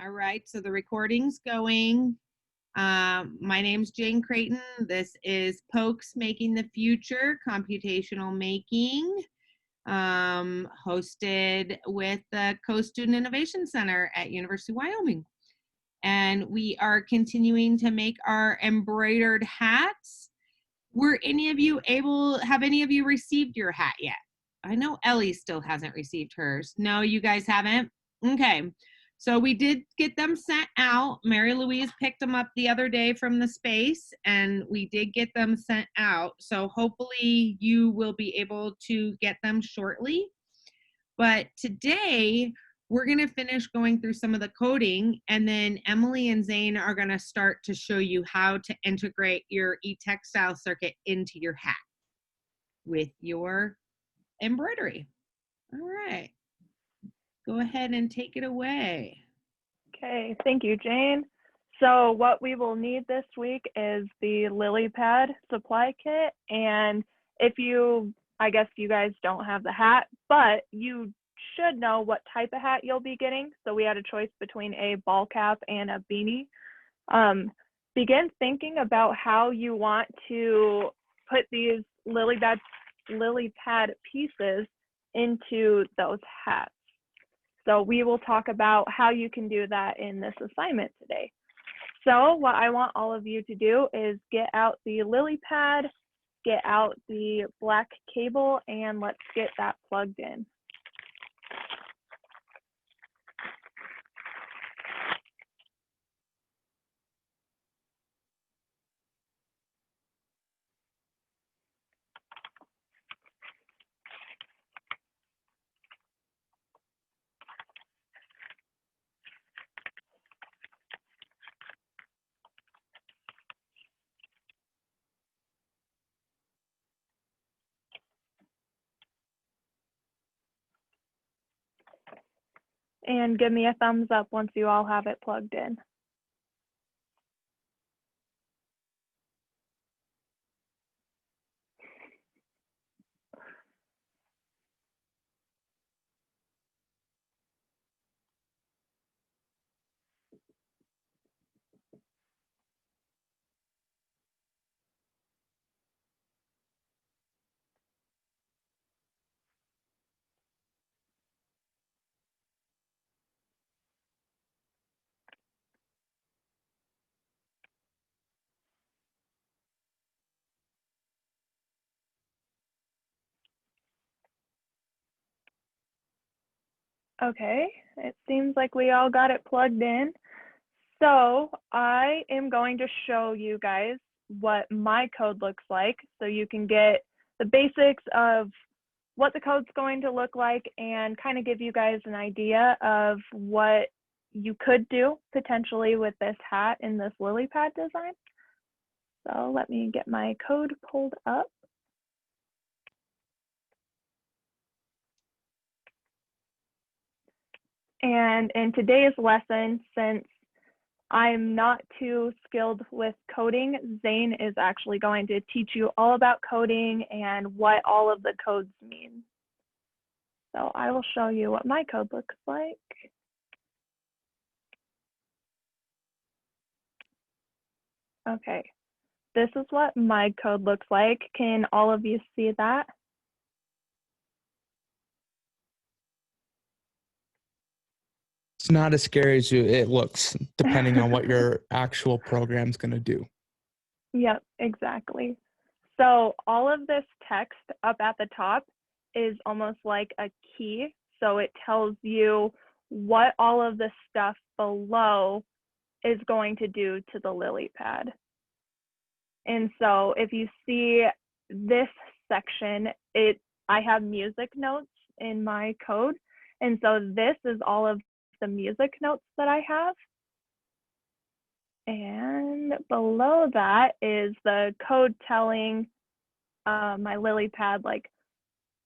All right, so the recording's going. My name's Jane Creighton. This is Pokes Making the Future, Computational Making, hosted with the Co-Student Innovation Center at University of Wyoming. And we are continuing to make our embroidered hats. Have any of you received your hat yet? I know Ellie still hasn't received hers. No, you guys haven't? Okay. So we did get them sent out. Mary Louise picked them up the other day from the space, and we did get them sent out. So hopefully you will be able to get them shortly. But today we're going to finish going through some of the coding, and then Emily and Zane are going to start to show you how to integrate your e-textile circuit into your hat with your embroidery. All right. Go ahead and take it away. Okay, thank you, Jane. So what we will need this week is the lily pad supply kit. And I guess you guys don't have the hat, but you should know what type of hat you'll be getting. So we had a choice between a ball cap and a beanie. Begin thinking about how you want to put these lily pad pieces into those hats. So we will talk about how you can do that in this assignment today. So what I want all of you to do is get out the lily pad, get out the black cable, and let's get that plugged in. And give me a thumbs up once you all have it plugged in. Okay, it seems like we all got it plugged in. So I am going to show you guys what my code looks like so you can get the basics of what the code's going to look like and kind of give you guys an idea of what you could do potentially with this hat in this lily pad design. So let me get my code pulled up. And in today's lesson, since I'm not too skilled with coding, Zane is actually going to teach you all about coding and what all of the codes mean. So I will show you what my code looks like. Okay, this is what my code looks like. Can all of you see that? It's not as scary as it looks, depending on what your actual program's going to do. Yep, exactly. So all of this text up at the top is almost like a key. So it tells you what all of the stuff below is going to do to the lily pad. And so if you see this section, I have music notes in my code. And so this is all of the music notes that I have. And below that is the code telling my lily pad like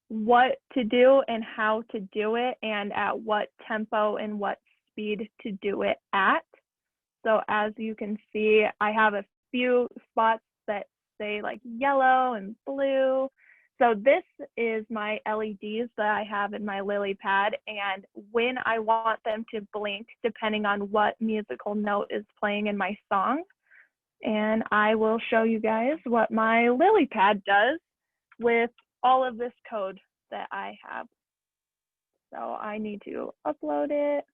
what to do and how to do it and at what tempo and what speed to do it at. So as you can see, I have a few spots that say like yellow and blue. So this is my LEDs that I have in my lily pad, and when I want them to blink, depending on what musical note is playing in my song. And I will show you guys what my lily pad does with all of this code that I have. So I need to upload it.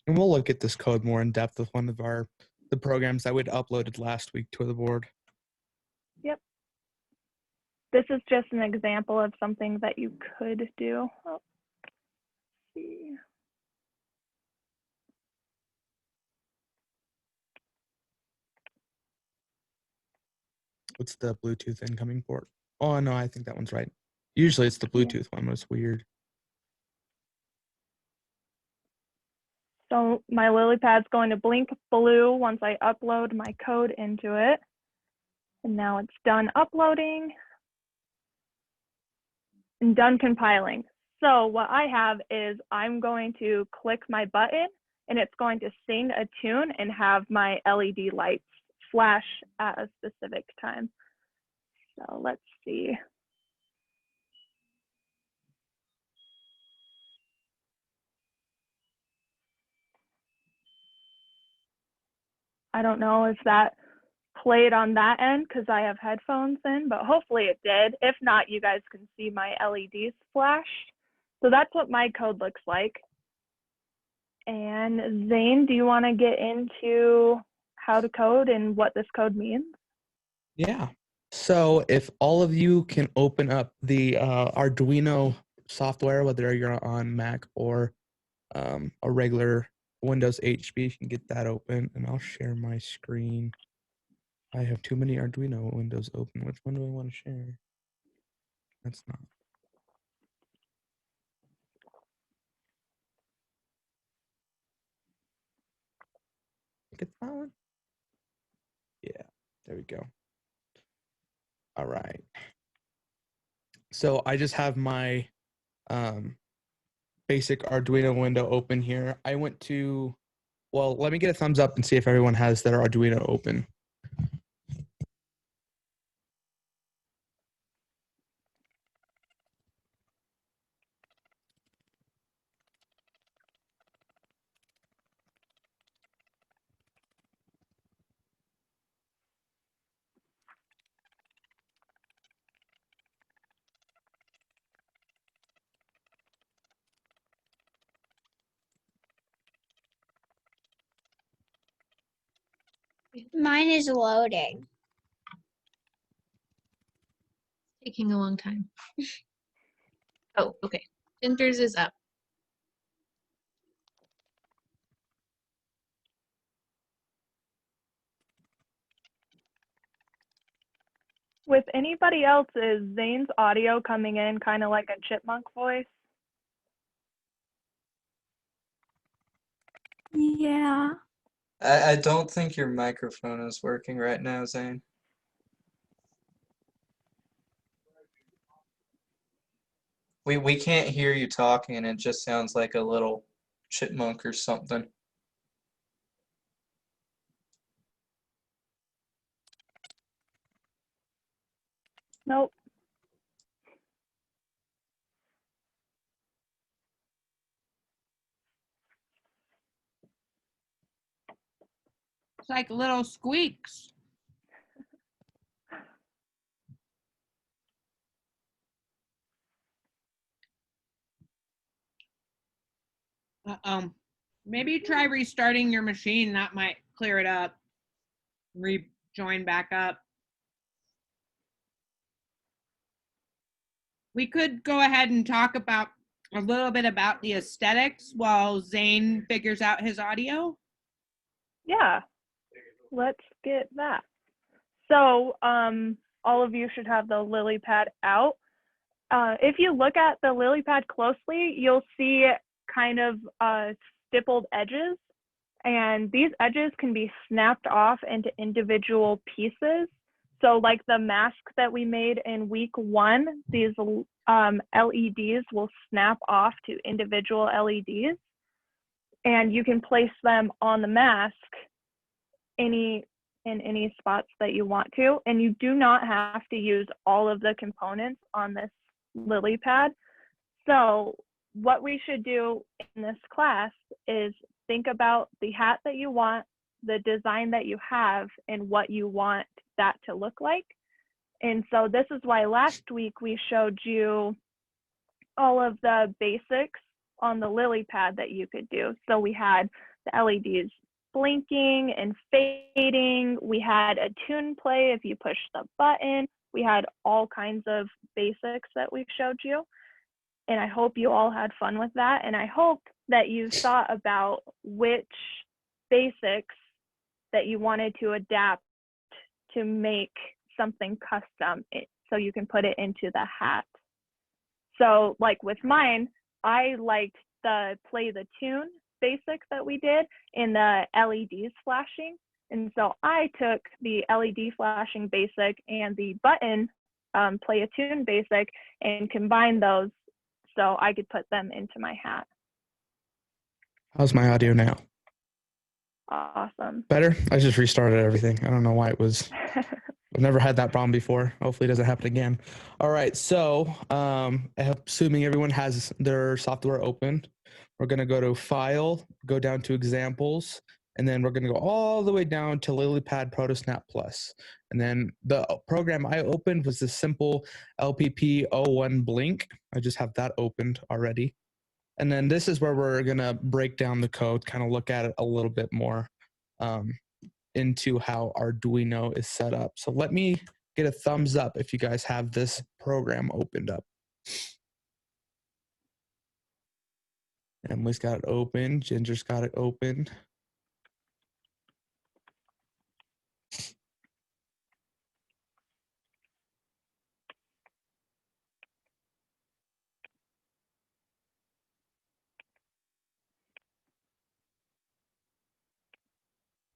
And we'll look at this code more in depth with one of the programs that we'd uploaded last week to the board. Yep. This is just an example of something that you could do. Oh, let's see. What's the Bluetooth incoming port? Oh, no, I think that one's right. Usually it's the Bluetooth one, but it's weird. So my lily pad's going to blink blue once I upload my code into it. And now it's done uploading and done compiling. So what I have is I'm going to click my button and it's going to sing a tune and have my LED lights flash at a specific time. So let's see. I don't know if that played on that end because I have headphones in, but hopefully it did. If not, you guys can see my LEDs flash. So that's what my code looks like. And Zane, do you want to get into how to code and what this code means? Yeah. So if all of you can open up the Arduino software, whether you're on Mac or a regular Windows HP, you can get that open, and I'll share my screen. I have too many Arduino windows open. Which one do I want to share? That's not. Get that one? Yeah, there we go. All right. So I just have my basic Arduino window open here. I went to, well, let me get a thumbs up and see if everyone has their Arduino open. Mine is loading. Taking a long time. Oh, okay. Ginger's is up. With anybody else, is Zane's audio coming in kind of like a chipmunk voice? Yeah. I don't think your microphone is working right now, Zane. We can't hear you talking, and it just sounds like a little chipmunk or something. Nope. It's like little squeaks. Maybe try restarting your machine. That might clear it up. Rejoin back up. We could go ahead and talk about a little bit about the aesthetics while Zane figures out his audio. Yeah, let's get that. So all of you should have the lily pad out. If you look at the lily pad closely, you'll see kind of stippled edges, and these edges can be snapped off into individual pieces. So like the mask that we made in week 1, these LEDs will snap off to individual LEDs, and you can place them on the mask any in any spots that you want to, and you do not have to use all of the components on this lily pad. So what we should do in this class is think about the hat that you want, the design that you have, and what you want that to look like. And so this is why last week we showed you all of the basics on the lily pad that you could do. So we had the LEDs blinking and fading. We had a tune play if you push the button. We had all kinds of basics that we showed you. And I hope you all had fun with that. And I hope that you thought about which basics that you wanted to adapt to make something custom so you can put it into the hat. So like with mine, I liked the play the tune basic that we did in the LEDs flashing. And so I took the LED flashing basic and the button play a tune basic and combined those so I could put them into my hat. How's my audio now? Awesome. Better? I just restarted everything. I don't know why it was. I've never had that problem before. Hopefully it doesn't happen again. All right. So assuming everyone has their software open, we're going to go to File, go down to Examples, and then we're going to go all the way down to LilyPad ProtoSnap Plus. And then the program I opened was the simple LPP01 Blink. I just have that opened already. And then this is where we're going to break down the code, kind of look at it a little bit more into how Arduino is set up. So let me get a thumbs up if you guys have this program opened up. Emily's got it open. Ginger's got it open.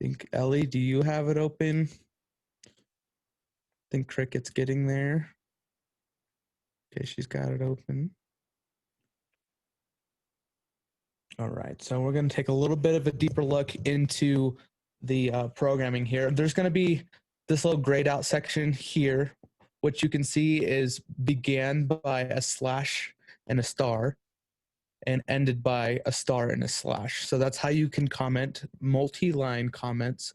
I think Ellie, do you have it open? I think Cricket's getting there. Okay, she's got it open. All right, so we're going to take a little bit of a deeper look into the programming here. There's going to be this little grayed out section here, which you can see is began by a slash and a star and ended by a star and a slash. So that's how you can comment multi-line comments.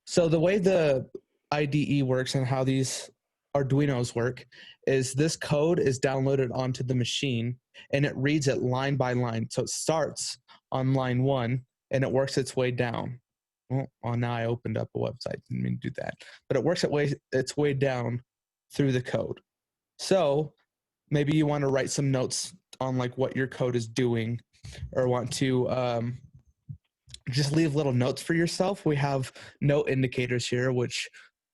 So the way the IDE works and how these Arduinos work is this code is downloaded onto the machine and it reads it line by line. So it starts on line 1 and it works its way down. Well, now I opened up a website, didn't mean to do that. But it works its way down through the code. So maybe you want to write some notes on like what your code is doing or want to just leave little notes for yourself. We have note indicators here, which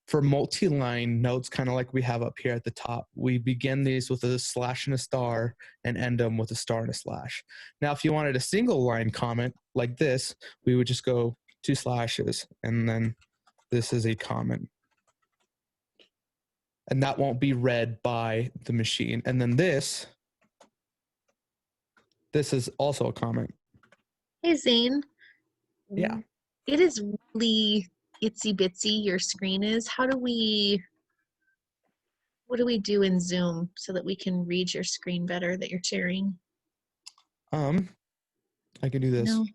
for multi-line notes, kind of like we have up here at the top, we begin these with a slash and a star and end them with a star and a slash. Now, if you wanted a single line comment like this, we would just go 2 slashes and then this is a comment. And that won't be read by the machine. And then this is also a comment. Hey, Zane. Yeah. It is really itsy bitsy, your screen is. What do we do in Zoom so that we can read your screen better that you're sharing? I can do this. No.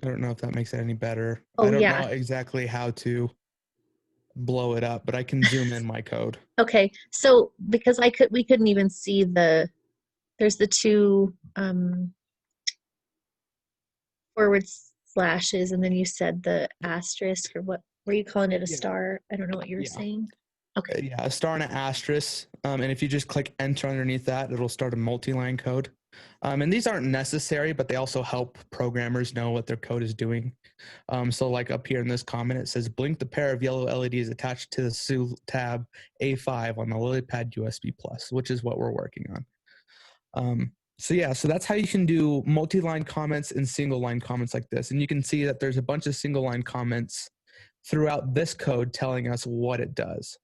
I don't know if that makes it any better. Oh, I don't yeah. know exactly how to blow it up, but I can zoom in my code. Okay, so because we couldn't even see there's the 2 forward slashes, and then you said the asterisk, or what were you calling it, a star? I don't know what you were saying. Okay. Yeah, a star and an asterisk. And if you just click enter underneath that, it'll start a multi-line code. And these aren't necessary, but they also help programmers know what their code is doing. So like up here in this comment, it says, blink the pair of yellow LEDs attached to the SU tab A5 on the LilyPad USB Plus, which is what we're working on. So yeah, so that's how you can do multi-line comments and single line comments like this. And you can see that there's a bunch of single line comments throughout this code telling us what it does.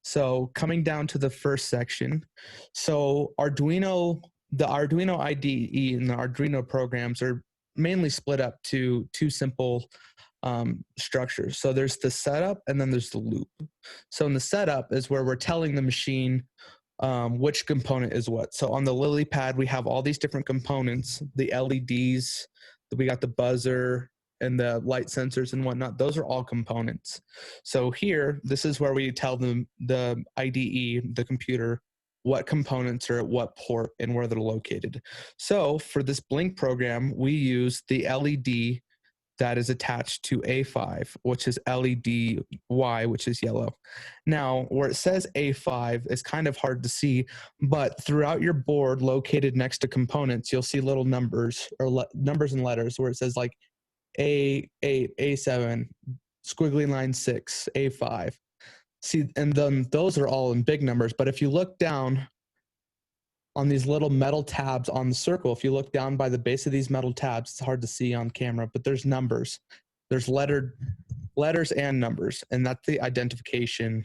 So coming down to the first section, so the Arduino IDE and the Arduino programs are mainly split up to 2 simple structures. So there's the setup and then there's the loop. So in the setup is where we're telling the machine which component is what. So on the lily pad, we have all these different components, the LEDs, we got the buzzer and the light sensors and whatnot. Those are all components. So here, this is where we tell them the IDE, the computer, what components are at what port and where they're located. So for this Blink program, we use the LED that is attached to A5, which is LED Y, which is yellow. Now, where it says A5 is kind of hard to see, but throughout your board located next to components, you'll see little numbers or numbers and letters where it says like A8, A7, squiggly line 6, A5. See, and then those are all in big numbers, but if you look down on these little metal tabs on the circle, if you look down by the base of these metal tabs, it's hard to see on camera, but there's numbers. There's letters and numbers, and that's the identification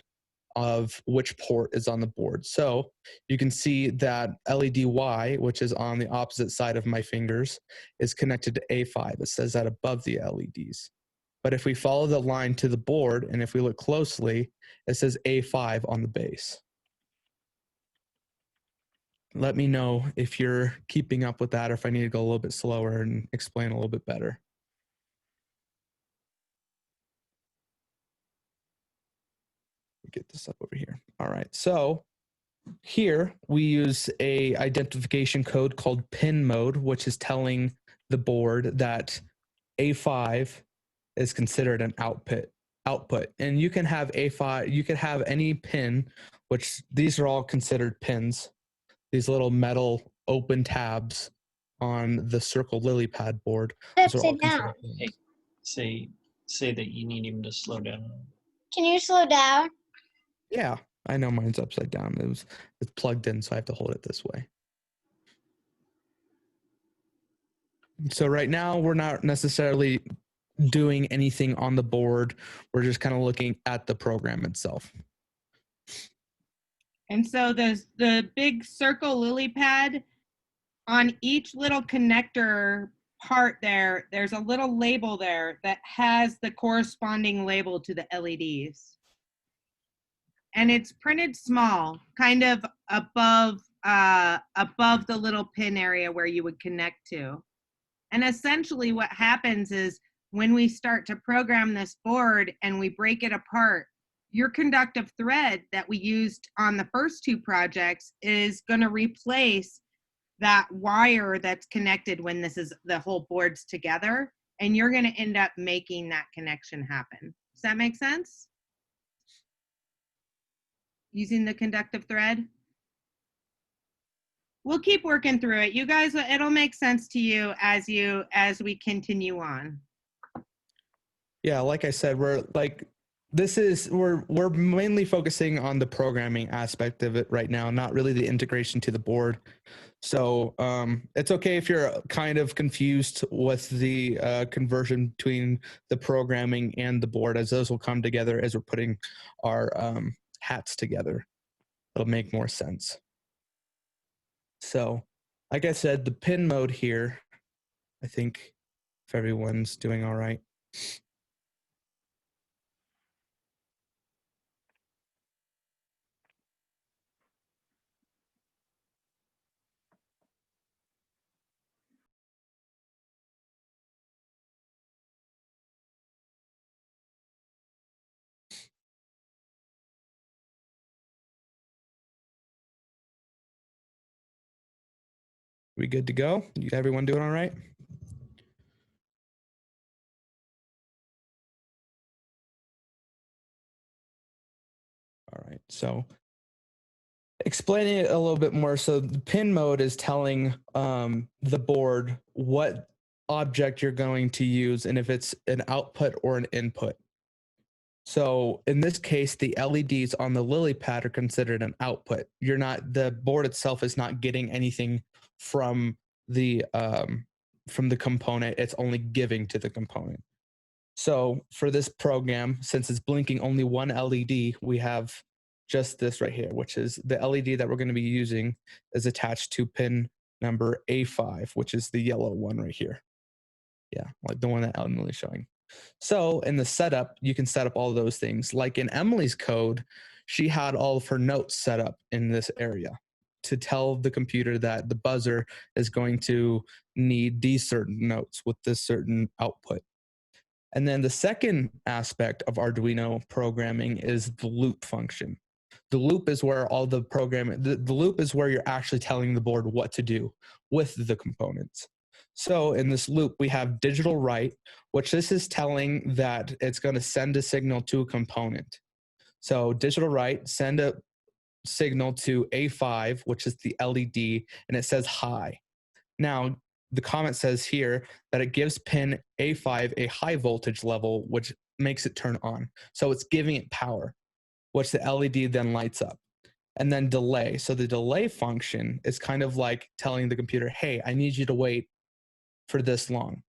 of which port is on the board. So you can see that LED Y, which is on the opposite side of my fingers, is connected to A5. It says that above the LEDs. But if we follow the line to the board, and if we look closely, it says A5 on the base. Let me know if you're keeping up with that or if I need to go a little bit slower and explain a little bit better. Get this up over here. All right, so here we use a identification code called pin mode, which is telling the board that A5 is considered an output. And you can have A5, you can have any pin, which these are all considered pins. These little metal open tabs on the circle lily pad board. Upside down. Hey, say that you need him to slow down. Can you slow down? Yeah, I know mine's upside down. It's plugged in, so I have to hold it this way. So right now we're not necessarily doing anything on the board. We're just kind of looking at the program itself. And so the big circle lily pad, on each little connector part there, there's a little label there that has the corresponding label to the LEDs. And it's printed small, kind of above the little pin area where you would connect to. And essentially what happens is when we start to program this board and we break it apart, your conductive thread that we used on the first two projects is going to replace that wire that's connected when the whole board's together, and you're going to end up making that connection happen. Does that make sense? Using the conductive thread? We'll keep working through it. You guys, it'll make sense to you as we continue on. Yeah, like I said, we're mainly focusing on the programming aspect of it right now, not really the integration to the board. So it's okay if you're kind of confused with the conversion between the programming and the board, as those will come together as we're putting our hats together. It'll make more sense. So, like I said, the pin mode here, I think if everyone's doing all right. We good to go? Everyone doing all right? All right, so explaining it a little bit more. So the pin mode is telling the board what object you're going to use and if it's an output or an input. So in this case, the LEDs on the lily pad are considered an output. The board itself is not getting anything from the component. It's only giving to the component. So for this program, since it's blinking only one LED, we have just this right here, which is the LED that we're going to be using is attached to pin number A5, which is the yellow one right here. Yeah, like the one that Ellen is showing. So in the setup, you can set up all those things. Like in Emily's code, she had all of her notes set up in this area to tell the computer that the buzzer is going to need these certain notes with this certain output. And then the second aspect of Arduino programming is the loop function. The loop is where all the programming, the loop is where you're actually telling the board what to do with the components. So in this loop, we have digital write, which this is telling that it's going to send a signal to a component. So digital write, send a signal to A5, which is the LED, and it says high. Now, the comment says here that it gives pin A5 a high voltage level, which makes it turn on. So it's giving it power, which the LED then lights up. And then delay. So the delay function is kind of like telling the computer, hey, I need you to wait for this long.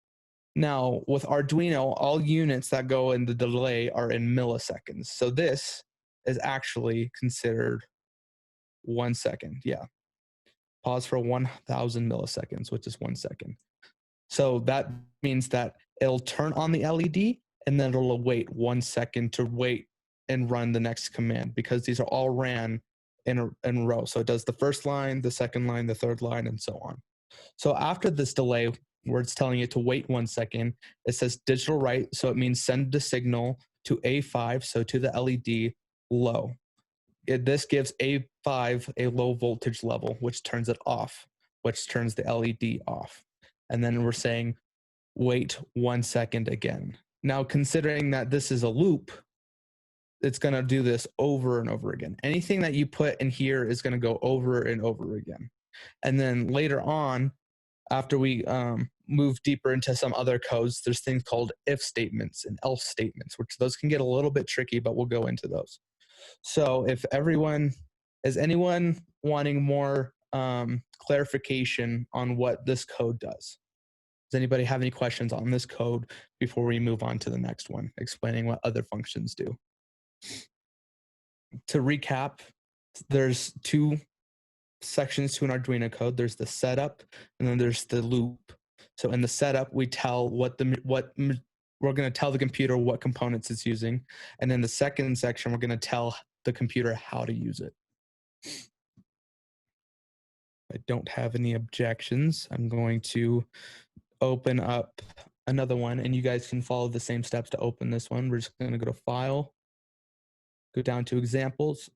Now, with Arduino, all units that go in the delay are in milliseconds. So this is actually considered 1 second. Yeah. Pause for 1,000 milliseconds, which is 1 second. So that means that it'll turn on the LED and then it'll wait 1 second to wait and run the next command, because these are all ran in a row. So it does the first line, the second line, the third line, and so on. So after this delay, where it's telling it to wait 1 second, it says digital write. So it means send the signal to A5, so to the LED low. This gives A5 a low voltage level, which turns it off, which turns the LED off. And then we're saying, wait 1 second again. Now, considering that this is a loop, it's going to do this over and over again. Anything that you put in here is going to go over and over again. And then later on, after we move deeper into some other codes, there's things called if statements and else statements, which those can get a little bit tricky, but we'll go into those. So if is anyone wanting more clarification on what this code does? Does anybody have any questions on this code before we move on to the next one, explaining what other functions do? To recap, there's two sections to an Arduino code. There's the setup, and then there's the loop. So in the setup, we tell we're going to tell the computer what components it's using, and in the second section, we're going to tell the computer how to use it. I don't have any objections. I'm going to open up another one, and you guys can follow the same steps to open this one. We're just going to go to File, go down to Examples.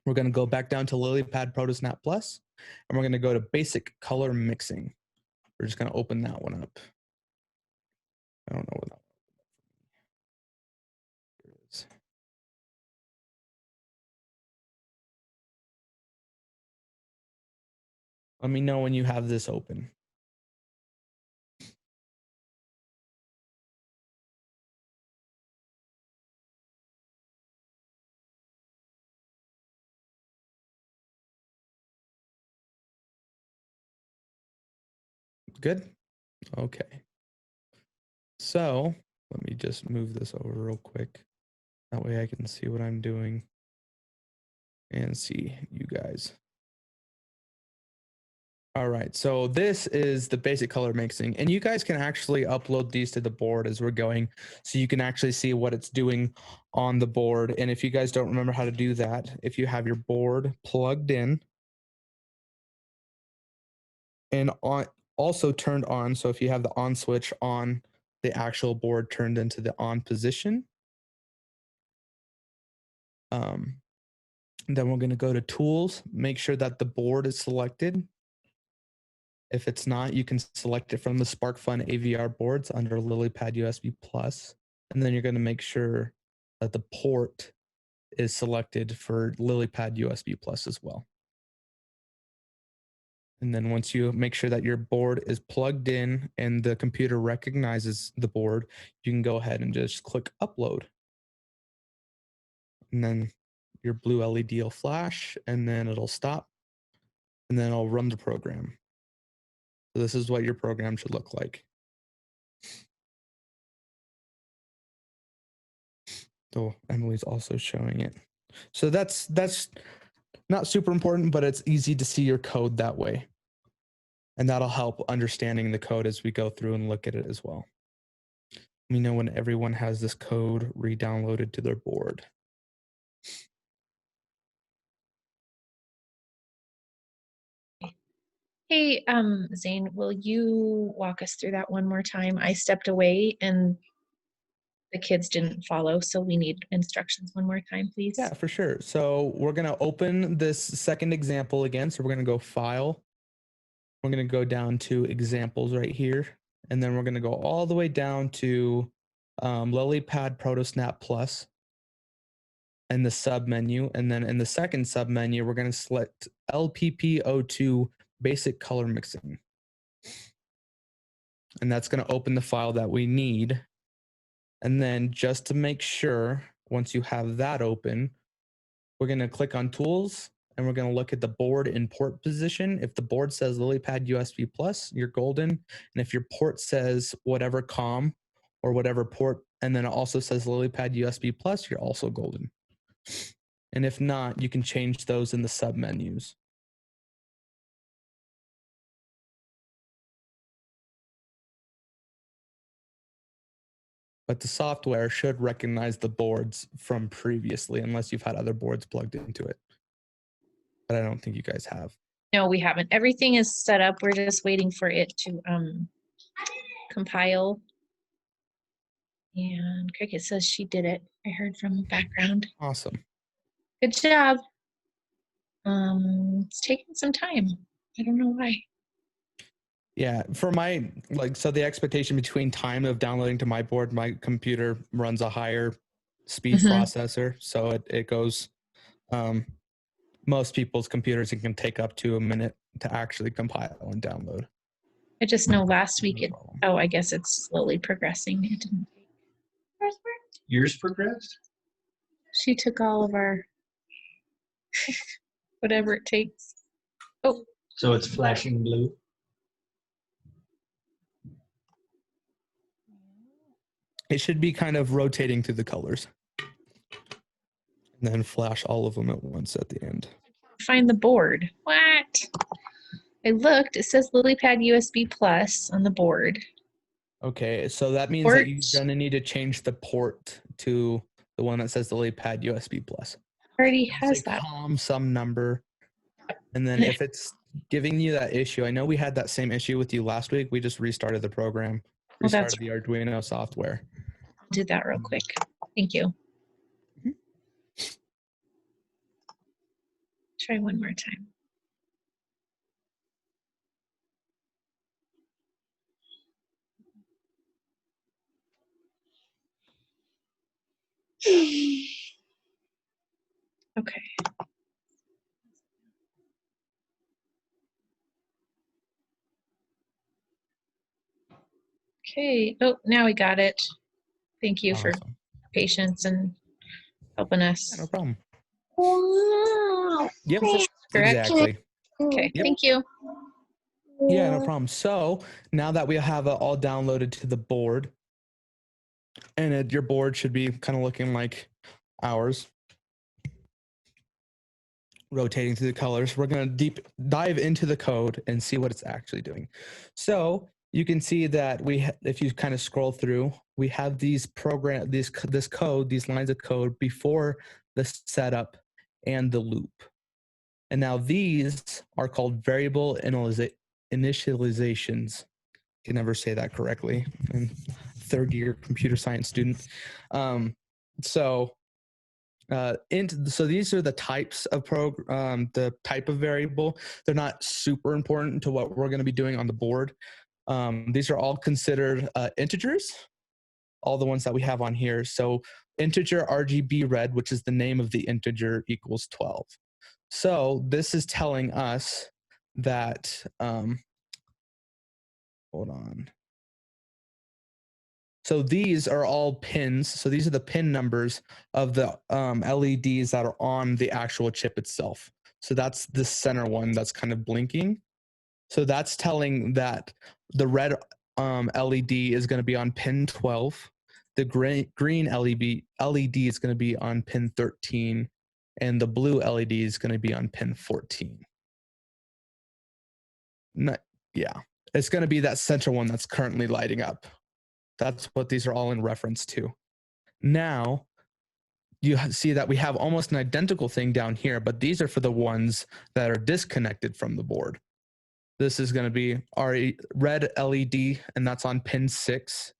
We're going to go back down to LilyPad ProtoSnap Plus, and we're going to go to Basic Color Mixing. We're just going to open that one up. I don't know what that one is. Let me know when you have this open. Good? Okay. So let me just move this over real quick. That way I can see what I'm doing and see you guys. All right, so this is the basic color mixing, and you guys can actually upload these to the board as we're going, so you can actually see what it's doing on the board. And if you guys don't remember how to do that, if you have your board plugged in and also turned on, so if you have the on switch on, the actual board turned into the on position, then we're going to go to Tools, make sure that the board is selected. If it's not, you can select it from the SparkFun AVR boards under LilyPad USB Plus, and then you're going to make sure that the port is selected for LilyPad USB Plus as well. And then once you make sure that your board is plugged in and the computer recognizes the board, you can go ahead and just click Upload. And then your blue LED will flash, and then it'll stop, and then it'll run the program. So this is what your program should look like. So Emily's also showing it. So that's not super important, but it's easy to see your code that way. And that'll help understanding the code as we go through and look at it as well. Let me know when everyone has this code re-downloaded to their board. Hey, Zane, will you walk us through that one more time? I stepped away and the kids didn't follow, so we need instructions one more time, please. Yeah, for sure. So we're going to open this second example again. So we're going to go File. We're going to go down to Examples right here. And then we're going to go all the way down to LilyPad ProtoSnap Plus in the sub menu. And then in the second sub menu, we're going to select LPP02 Basic Color Mixing. And that's going to open the file that we need. And then just to make sure, once you have that open, we're going to click on Tools and we're going to look at the board in port position. If the board says LilyPad USB Plus, you're golden. And if your port says whatever COM or whatever port, and then it also says LilyPad USB Plus, you're also golden. And if not, you can change those in the sub menus. But the software should recognize the boards from previously, unless you've had other boards plugged into it. But I don't think you guys have. No, we haven't. Everything is set up. We're just waiting for it to compile. And Cricket says she did it. I heard from the background. Awesome. Good job. It's taking some time. I don't know why. Yeah, for my, so the expectation between time of downloading to my board, my computer runs a higher speed processor. So it goes, most people's computers, it can take up to a minute to actually compile and download. I just know last week No it, problem. oh, I guess it's slowly progressing. It didn't take. Yours progressed? She took all of our, whatever it takes. Oh, So it's flashing blue. It should be kind of rotating through the colors. And then flash all of them at once at the end. find the board. What? I looked, it says LilyPad USB Plus on the board. Okay, so that means that you're Port. gonna need to change the port to the one that says the LilyPad USB Plus. Already It'll has say that. COM some number. And then if it's giving you that issue, I know we had that same issue with you last week. We just restarted the program, Oh, that's restarted the Arduino software. I'll do that real quick. Thank you. Try one more time. Okay. Okay. Oh, now we got it. Thank you for Awesome. patience and helping us. Yeah, no problem. Wow. Yep, Correct? exactly. Okay. Yep. Thank you. Yeah, no problem. So now that we have it all downloaded to the board, and your board should be kind of looking like ours, rotating through the colors, we're going to deep dive into the code and see what it's actually doing. So you can see that if you kind of scroll through, we have these this code, these lines of code before the setup and the loop. And now these are called variable initializations. I can never say that correctly. I'm third year computer science student. So these are the types of the type of variable. They're not super important to what we're going to be doing on the board. These are all considered integers, all the ones that we have on here. So integer Rgb red, which is the name of the integer, equals 12. So this is telling us that, hold on. So these are all pins. So these are the pin numbers of the LEDs that are on the actual chip itself. So that's the center one that's kind of blinking. So that's telling that the red LED is going to be on pin 12. The green LED is going to be on pin 13. And the blue LED is going to be on pin 14. Yeah, it's going to be that center one that's currently lighting up. That's what these are all in reference to. Now, you see that we have almost an identical thing down here, but these are for the ones that are disconnected from the board. This is going to be our red LED, and that's on pin 6,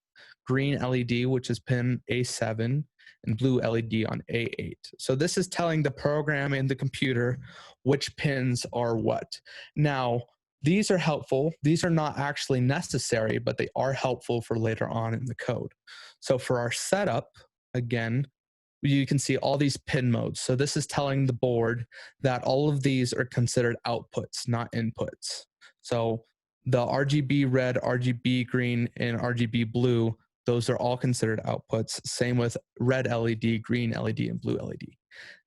green LED, which is pin A7, and blue LED on A8. So this is telling the program in the computer which pins are what. Now, these are helpful. These are not actually necessary, but they are helpful for later on in the code. So for our setup, again, you can see all these pin modes. So this is telling the board that all of these are considered outputs, not inputs. So the RGB red, RGB green, and RGB blue, those are all considered outputs. Same with red LED, green LED, and blue LED.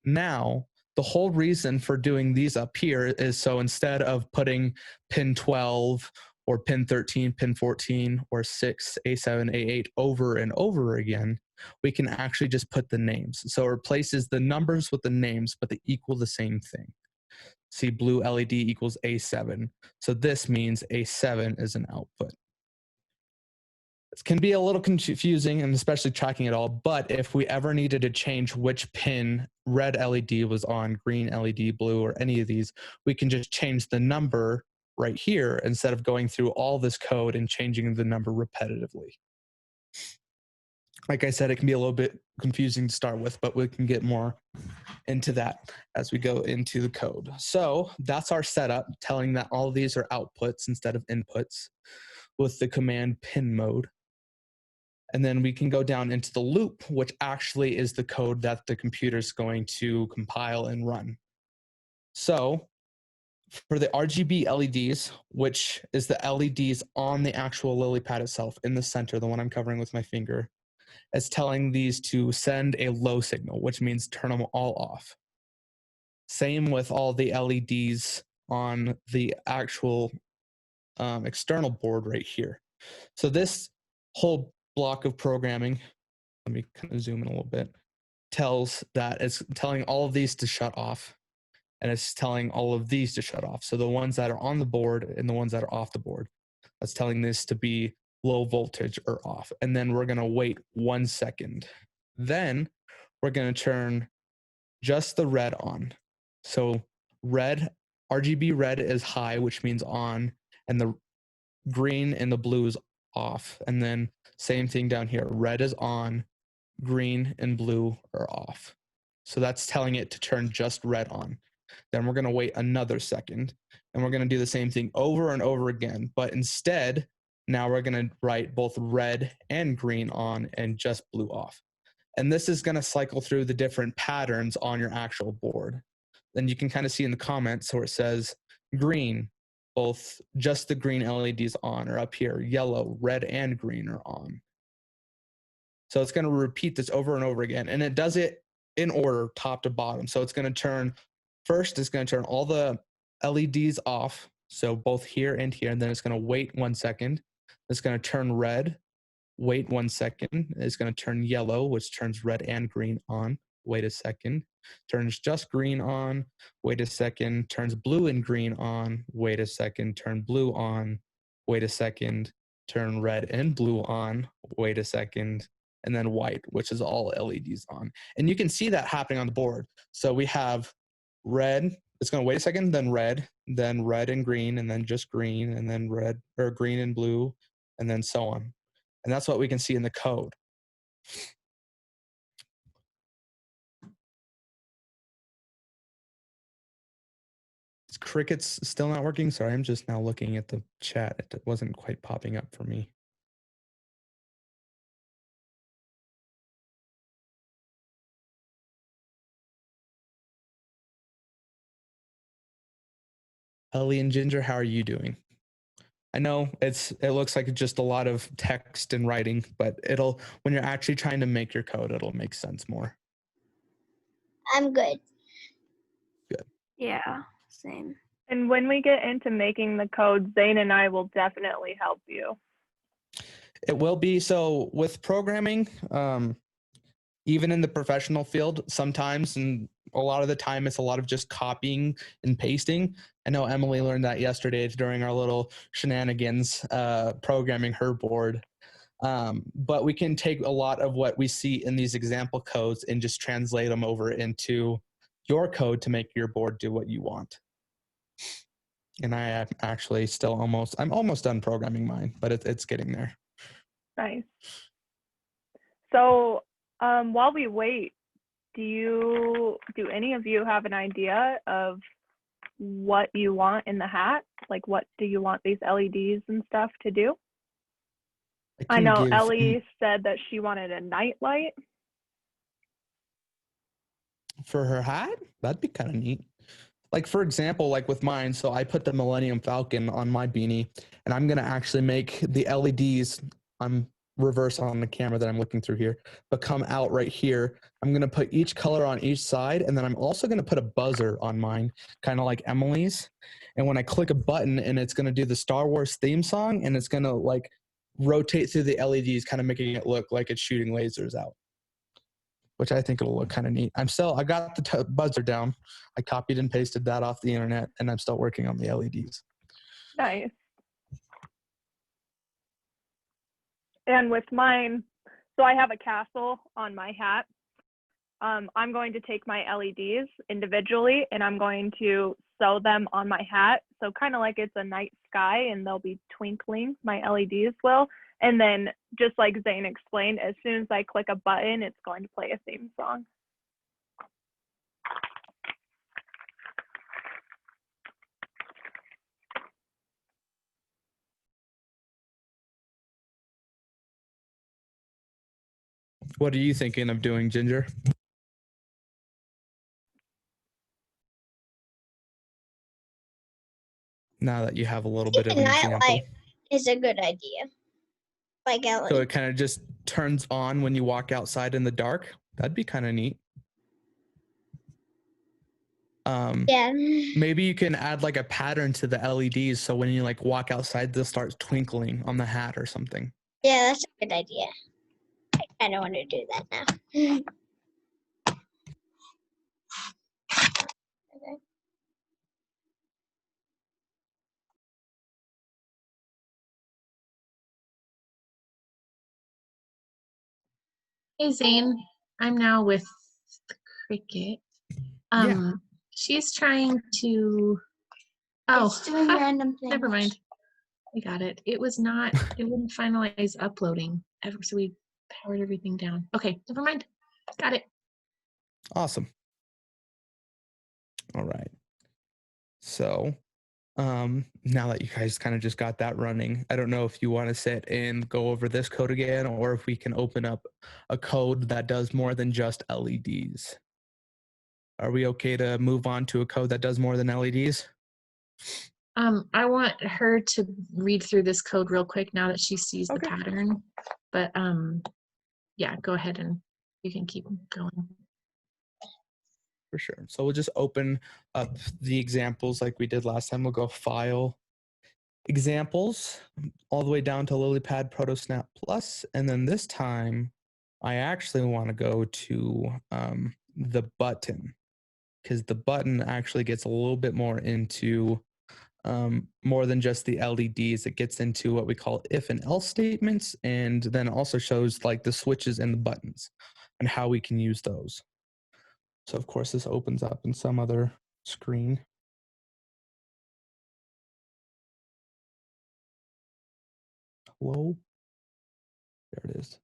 Now, the whole reason for doing these up here is so instead of putting pin 12 or pin 13, pin 14, or 6, A7, A8 over and over again, we can actually just put the names. So it replaces the numbers with the names, but they equal the same thing. See, blue LED equals A7. So this means A7 is an output. It can be a little confusing, and especially tracking it all, but if we ever needed to change which pin red LED was on, green LED, blue, or any of these, we can just change the number right here instead of going through all this code and changing the number repetitively. Like I said, it can be a little bit confusing to start with, but we can get more into that as we go into the code. So that's our setup, telling that all of these are outputs instead of inputs with the command pin mode. And then we can go down into the loop, which actually is the code that the computer is going to compile and run. So for the RGB LEDs, which is the LEDs on the actual lily pad itself in the center, the one I'm covering with my finger, it's telling these to send a low signal, which means turn them all off. Same with all the LEDs on the actual external board right here. So this whole block of programming, let me kind of zoom in a little bit, tells that it's telling all of these to shut off, and it's telling all of these to shut off. So the ones that are on the board and the ones that are off the board, that's telling this to be low voltage or off. And then we're going to wait 1 second. Then we're going to turn just the red on. So red, RGB red is high, which means on, and the green and the blue is off. And then same thing down here. Red is on, green and blue are off. So that's telling it to turn just red on. Then we're going to wait another second, and we're going to do the same thing over and over again. But instead, now we're going to write both red and green on and just blue off. And this is going to cycle through the different patterns on your actual board. Then you can kind of see in the comments where it says green, both just the green LEDs on, or up here, yellow, red, and green are on. So it's going to repeat this over and over again. And it does it in order, top to bottom. So it's going to turn, first it's going to turn all the LEDs off. So both here and here, and then it's going to wait 1 second. It's going to turn red, wait 1 second. It's going to turn yellow, which turns red and green on. Wait a second. Turns just green on. Wait a second. Turns blue and green on. Wait a second. Turn blue on. Wait a second. Turn red and blue on. Wait a second. And then white, which is all LEDs on. And you can see that happening on the board. So we have red. It's going to wait a second, then red and green, and then just green, and then red or green and blue, and then so on. And that's what we can see in the code. Is Cricket's still not working? Sorry, I'm just now looking at the chat. It wasn't quite popping up for me. Ellie and Ginger, how are you doing? I know it looks like just a lot of text and writing, but when you're actually trying to make your code, it'll make sense more. I'm good. Good. Yeah. Same. And when we get into making the code, Zane and I will definitely help you. It will be. So with programming, even in the professional field, sometimes, and a lot of the time, it's a lot of just copying and pasting. I know Emily learned that yesterday during our little shenanigans programming her board. But we can take a lot of what we see in these example codes and just translate them over into your code to make your board do what you want. And I am actually still I'm almost done programming mine, but it's getting there. Nice. So while we wait, do any of you have an idea of what you want in the hat? Like, what do you want these LEDs and stuff to do? I know Ellie said that she wanted a night light. For her hat? That'd be kind of neat. Like, for example, like with mine, so I put the Millennium Falcon on my beanie, and I'm going to actually make the LEDs, I'm reverse on the camera that I'm looking through here, but come out right here. I'm going to put each color on each side, and then I'm also going to put a buzzer on mine, kind of like Emily's. And when I click a button, and it's going to do the Star Wars theme song, and it's going to like rotate through the LEDs, kind of making it look like it's shooting lasers out, which I think it'll look kind of neat. I got the buzzer down. I copied and pasted that off the internet, and I'm still working on the LEDs. Nice. And with mine, so I have a castle on my hat. I'm going to take my LEDs individually, and I'm going to sew them on my hat. So kind of like it's a night sky, and they'll be twinkling, my LEDs will. And then just like Zane explained, as soon as I click a button, it's going to play a theme song. What are you thinking of doing, Ginger? Now that you have a little bit of an example. Nightlight is a good idea. Like Ellie. So it kind of just turns on when you walk outside in the dark. That'd be kind of neat. Yeah. Maybe you can add like a pattern to the LEDs, so when you like walk outside, they'll start twinkling on the hat or something. Yeah, that's a good idea. I kind of want to do that now. Okay. Hey Zane, I'm now with Cricket. She's trying to. Oh, It's doing random things. never mind. We got it. It was not. It wouldn't finalize uploading ever, so we powered everything down. Okay, never mind. Got it. Awesome. All right. So, now that you guys kind of just got that running, I don't know if you want to sit and go over this code again, or if we can open up a code that does more than just LEDs. Are we okay to move on to a code that does more than LEDs? I want her to read through this code real quick now that she sees the Okay. pattern. But yeah, go ahead and you can keep going. For sure. So we'll just open up the examples like we did last time. We'll go File, Examples, all the way down to LilyPad ProtoSnap Plus. And then this time, I actually want to go to the button, because the button actually gets a little bit more into more than just the LEDs. It gets into what we call if and else statements, and then also shows like the switches and the buttons and how we can use those. So of course this opens up in some other screen. Hello? There it is.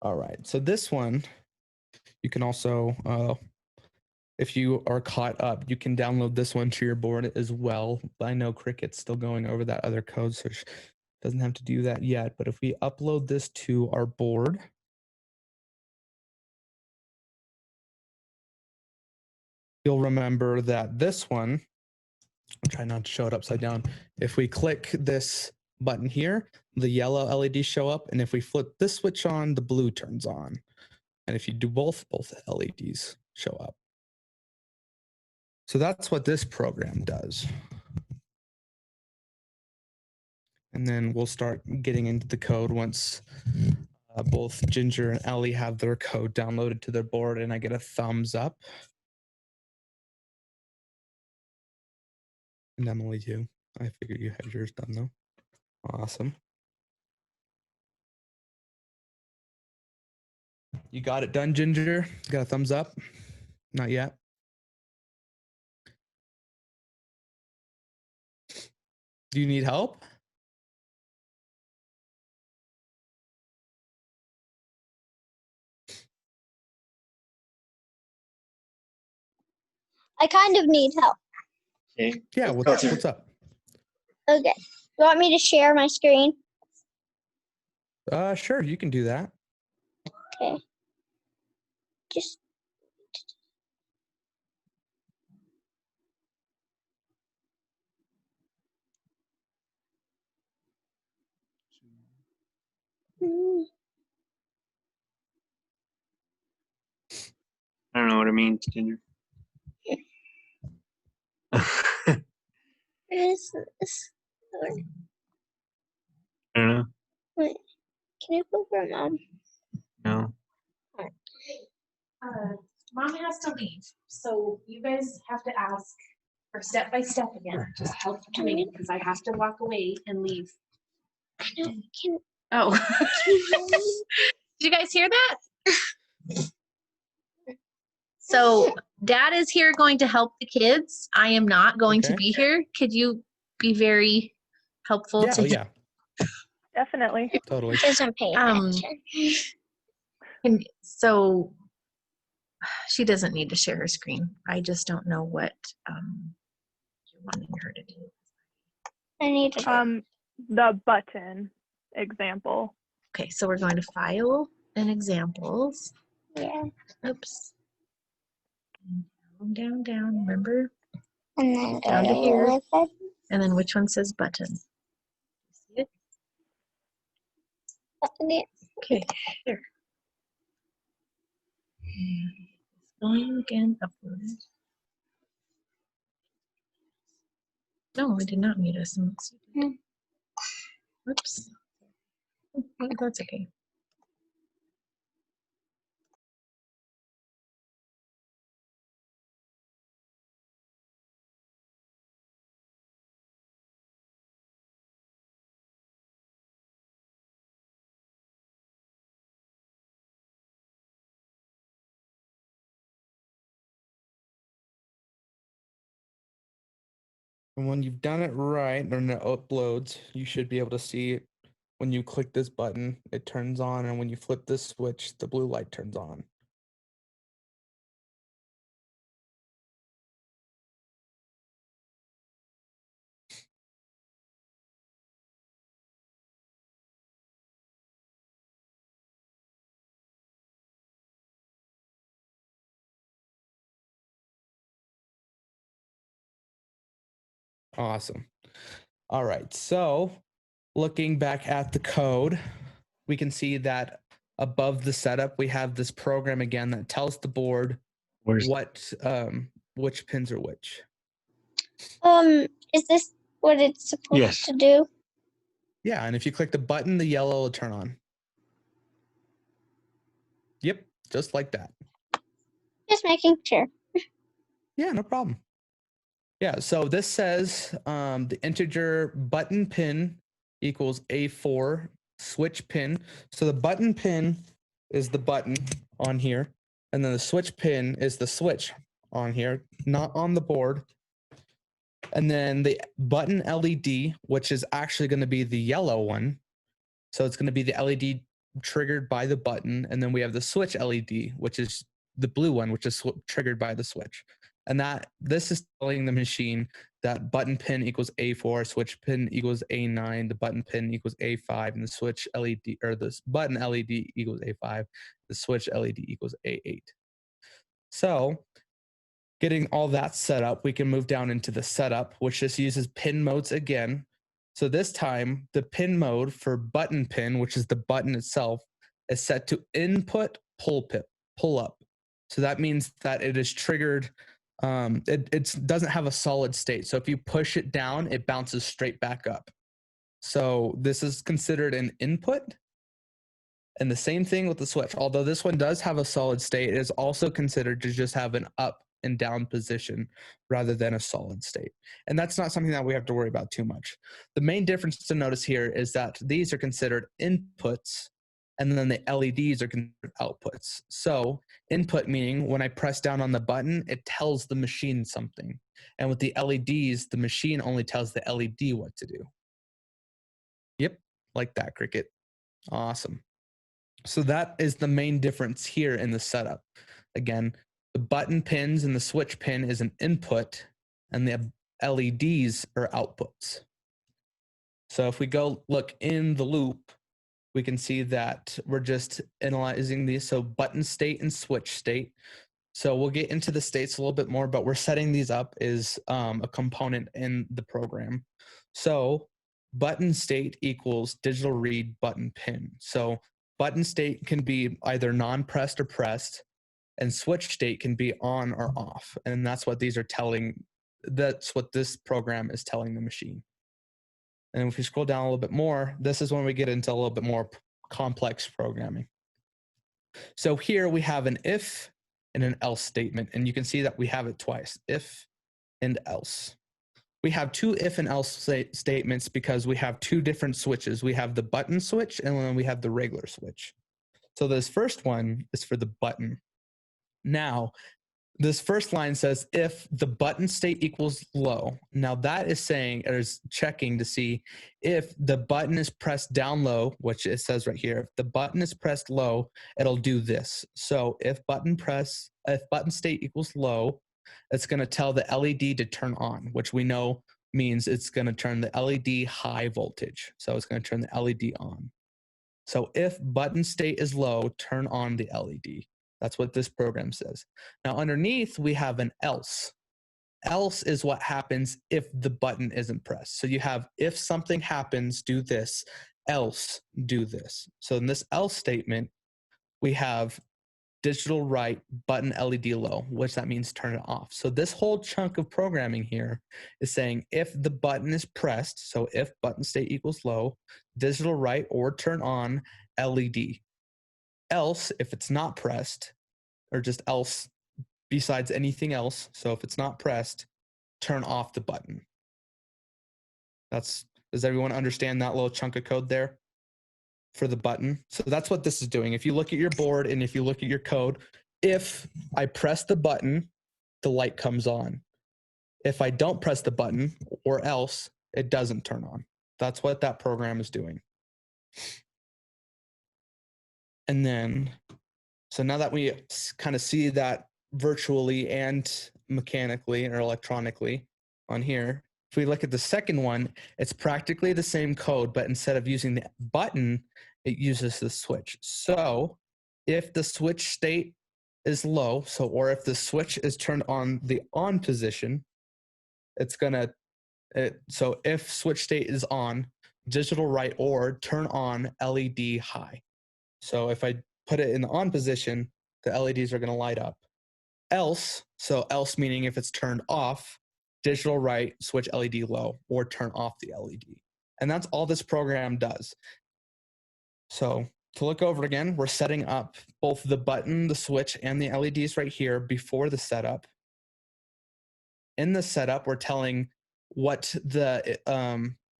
All right, so this one, you can also, if you are caught up, you can download this one to your board as well. I know Cricket's still going over that other code, so she doesn't have to do that yet. But if we upload this to our board, you'll remember that this one, I'll try not to show it upside down. If we click this button here, the yellow LEDs show up. And if we flip this switch on, the blue turns on. And if you do both LEDs show up. So that's what this program does. And then we'll start getting into the code once Both Ginger and Ellie have their code downloaded to their board, and I get a thumbs up. And Emily too. I figured you had yours done though. Awesome. You got it done, Ginger? Got a thumbs up? Not yet. Do you need help? I kind of need help. Okay. Yeah, what's up? Okay. You want me to share my screen? Sure, you can do that. Okay. Just. I don't know what it means, Ginger. What is this? I don't know. Wait, can you put for Mom? No. Mom has to leave, so you guys have to ask for step by step again. Just help doing it because I have to walk away and leave. I know. Can Oh, you hear me? did you guys hear that? So Dad is here going to help the kids. I am not going to Okay. be here. Could you be very helpful Yeah, to yeah, Definitely. totally. Doesn't pay attention. And so she doesn't need to share her screen. I just don't know what you're wanting her to do. I need to. The button example. Okay, so we're going to File and Examples. Yeah. Oops. Down, down, remember? And then Down to here. with it. And then which one says button? See it? Yeah. Okay, there. Going again, upward. No, I did not mute us. Oops. Oh, that's okay. And when you've done it right, and it uploads, you should be able to see it. When you click this button, it turns on, and when you flip this switch, the blue light turns on. Awesome. All right, so looking back at the code, we can see that above the setup, we have this program again that tells the board Where's which pins are which. Is this what it's supposed Yes. to do? Yeah, and if you click the button, the yellow will turn on. Yep, just like that. Just making sure. Yeah, no problem. Yeah, so this says the integer button pin equals A4 switch pin. So the button pin is the button on here, and then the switch pin is the switch on here, not on the board. And then the button LED, which is actually going to be the yellow one. So it's going to be the LED triggered by the button. And then we have the switch LED, which is the blue one, which is triggered by the switch. And that this is telling the machine that button pin equals A4, switch pin equals A9, the button pin equals A5, and the switch LED or the button LED equals A5, the switch LED equals A8. So getting all that set up, we can move down into the setup, which just uses pin modes again. So this time, the pin mode for button pin, which is the button itself, is set to input pull up. So that means that it is triggered. It doesn't have a solid state. So if you push it down, it bounces straight back up. So this is considered an input. And the same thing with the switch. Although this one does have a solid state, it is also considered to just have an up and down position rather than a solid state. And that's not something that we have to worry about too much. The main difference to notice here is that these are considered inputs, and then the LEDs are considered outputs. So input meaning when I press down on the button, it tells the machine something. And with the LEDs, the machine only tells the LED what to do. Yep, like that, Cricket. Awesome. So that is the main difference here in the setup. Again, the button pins and the switch pin is an input, and the LEDs are outputs. So if we go look in the loop, we can see that we're just analyzing these. So button state and switch state. So we'll get into the states a little bit more, but we're setting these up as a component in the program. So button state equals digital read button pin. So button state can be either non-pressed or pressed, and switch state can be on or off. And that's what these are telling, that's what this program is telling the machine. And if we scroll down a little bit more, this is when we get into a little bit more complex programming. So here we have an if and an else statement, and you can see that we have it twice, if and else. We have two if and else statements because we have two different switches. We have the button switch and then we have the regular switch. So this first one is for the button. Now, this first line says if the button state equals low. Now that is saying, or is checking to see if the button is pressed down low, which it says right here. If the button is pressed low, it'll do this. So if button state equals low, it's going to tell the LED to turn on, which we know means it's going to turn the LED high voltage. So it's going to turn the LED on. So if button state is low, turn on the LED. That's what this program says. Now underneath we have an else. Else is what happens if the button isn't pressed. So you have if something happens, do this, else do this. So in this else statement, we have digital write button LED low, which that means turn it off. So this whole chunk of programming here is saying if the button is pressed, so if button state equals low, digital write or turn on LED. Else, if it's not pressed, or just else besides anything else, so if it's not pressed, turn off the button. Does everyone understand that little chunk of code there for the button? So that's what this is doing. If you look at your board and if you look at your code, if I press the button, the light comes on. If I don't press the button or else, it doesn't turn on. That's what that program is doing. And then, so now that we kind of see that virtually and mechanically or electronically on here, if we look at the second one, it's practically the same code, but instead of using the button, it uses the switch. So if the switch state is low, or if the switch is turned on the on position, so if switch state is on, digital write or turn on LED high. So if I put it in the on position, the LEDs are going to light up. Else, so else meaning if it's turned off, digital write, switch LED low, or turn off the LED. And that's all this program does. So to look over it again, we're setting up both the button, the switch, and the LEDs right here before the setup. In the setup, we're telling what the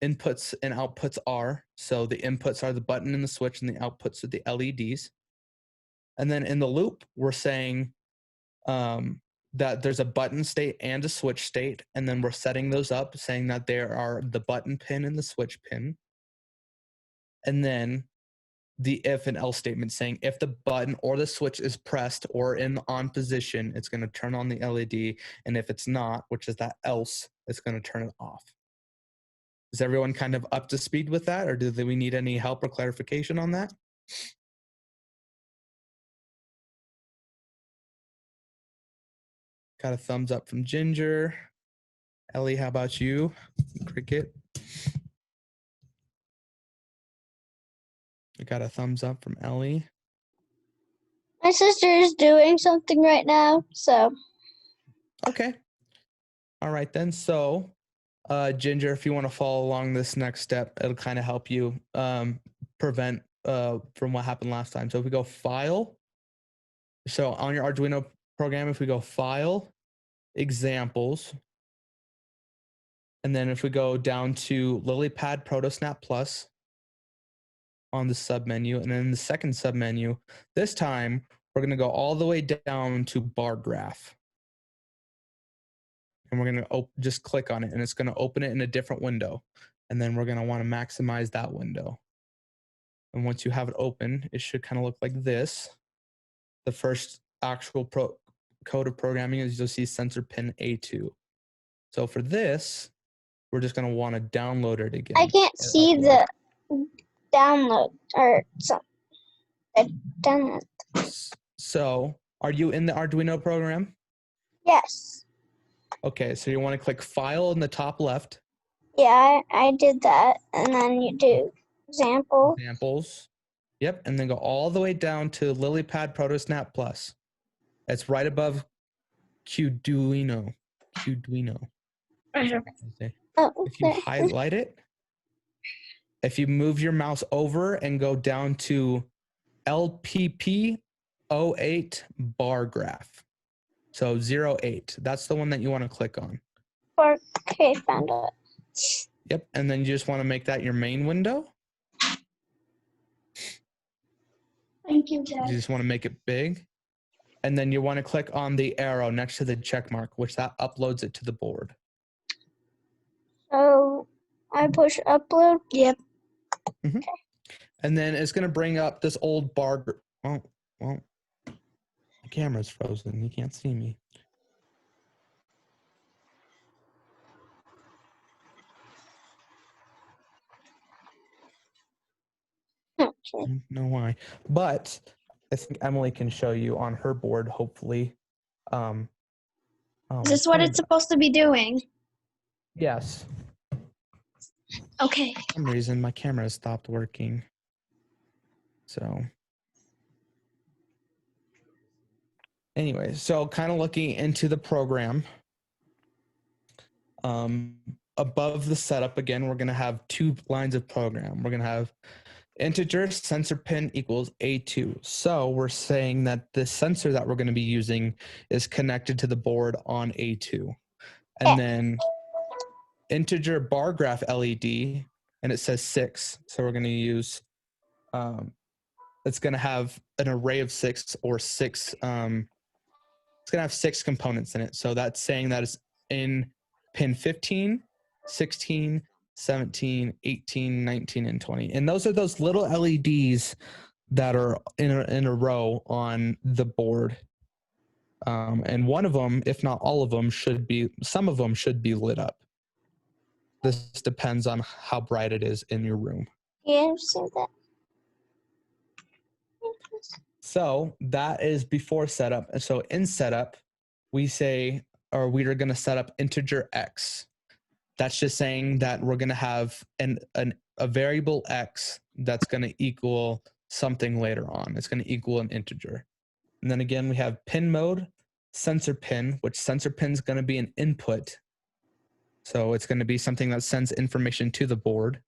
inputs and outputs are. So the inputs are the button and the switch, and the outputs are the LEDs. And then in the loop, we're saying that there's a button state and a switch state, and then we're setting those up, saying that there are the button pin and the switch pin. And then the if and else statement saying if the button or the switch is pressed or in the on position, it's going to turn on the LED, and if it's not, which is that else, it's going to turn it off. Is everyone kind of up to speed with that, or do we need any help or clarification on that? Got a thumbs up from Ginger. Ellie, how about you? Cricket. I got a thumbs up from Ellie. My sister is doing something right now, so. Okay. All right then. So, Ginger, if you want to follow along this next step, it'll kind of help you prevent from what happened last time. So if we go File, so on your Arduino program, if we go File, Examples, and then if we go down to LilyPad ProtoSnap Plus on the submenu, and then the second submenu, this time we're going to go all the way down to bar graph. And we're going to just click on it, and it's going to open it in a different window. And then we're going to want to maximize that window. And once you have it open, it should kind of look like this. The first actual code of programming is you'll see sensor pin A2. So for this, we're just going to want to download it again. I can't see the download or something. Download. So are you in the Arduino program? Yes. Okay, so you want to click File in the top left. Yeah, I did that. And then you do Examples. Yep, and then go all the way down to LilyPad ProtoSnap Plus. It's right above Arduino. I have. Oh, If you okay. highlight it, if you move your mouse over and go down to LPP 08 bar graph. So 08, that's the one that you want to click on. Okay, found it. Yep, and then you just want to make that your main window. Thank you, You Dad. just want to make it big. And then you want to click on the arrow next to the check mark, which that uploads it to the board. So I push upload. Yep. Mm-hmm. And then it's going to bring up this old bar. Oh, well, the camera's frozen. You can't see me. Okay. I don't know why, but I think Emily can show you on her board, hopefully. Is this what it's supposed to be doing? Yes. Okay. For some reason, my camera stopped working. So anyway, so kind of looking into the program. Above the setup, again, we're going to have 2 lines of program. We're going to have integer sensor pin equals A2. So we're saying that the sensor that we're going to be using is connected to the board on A2. And then integer bar graph LED, and it says 6. So we're going to use, it's going to have an array of 6 or 6, it's going to have 6 components in it. So that's saying that it's in pin 15, 16, 17, 18, 19, and 20. And those are those little LEDs that are in a row on the board. And one of them, if not all of them, some of them should be lit up. This depends on how bright it is in your room. Yeah, I've seen that. So that is before setup. And so in setup, we say, or we are going to set up integer x. That's just saying that we're going to have a variable x that's going to equal something later on. It's going to equal an integer. And then again, we have pin mode, sensor pin, which sensor pin is going to be an input. So it's going to be something that sends information to the board.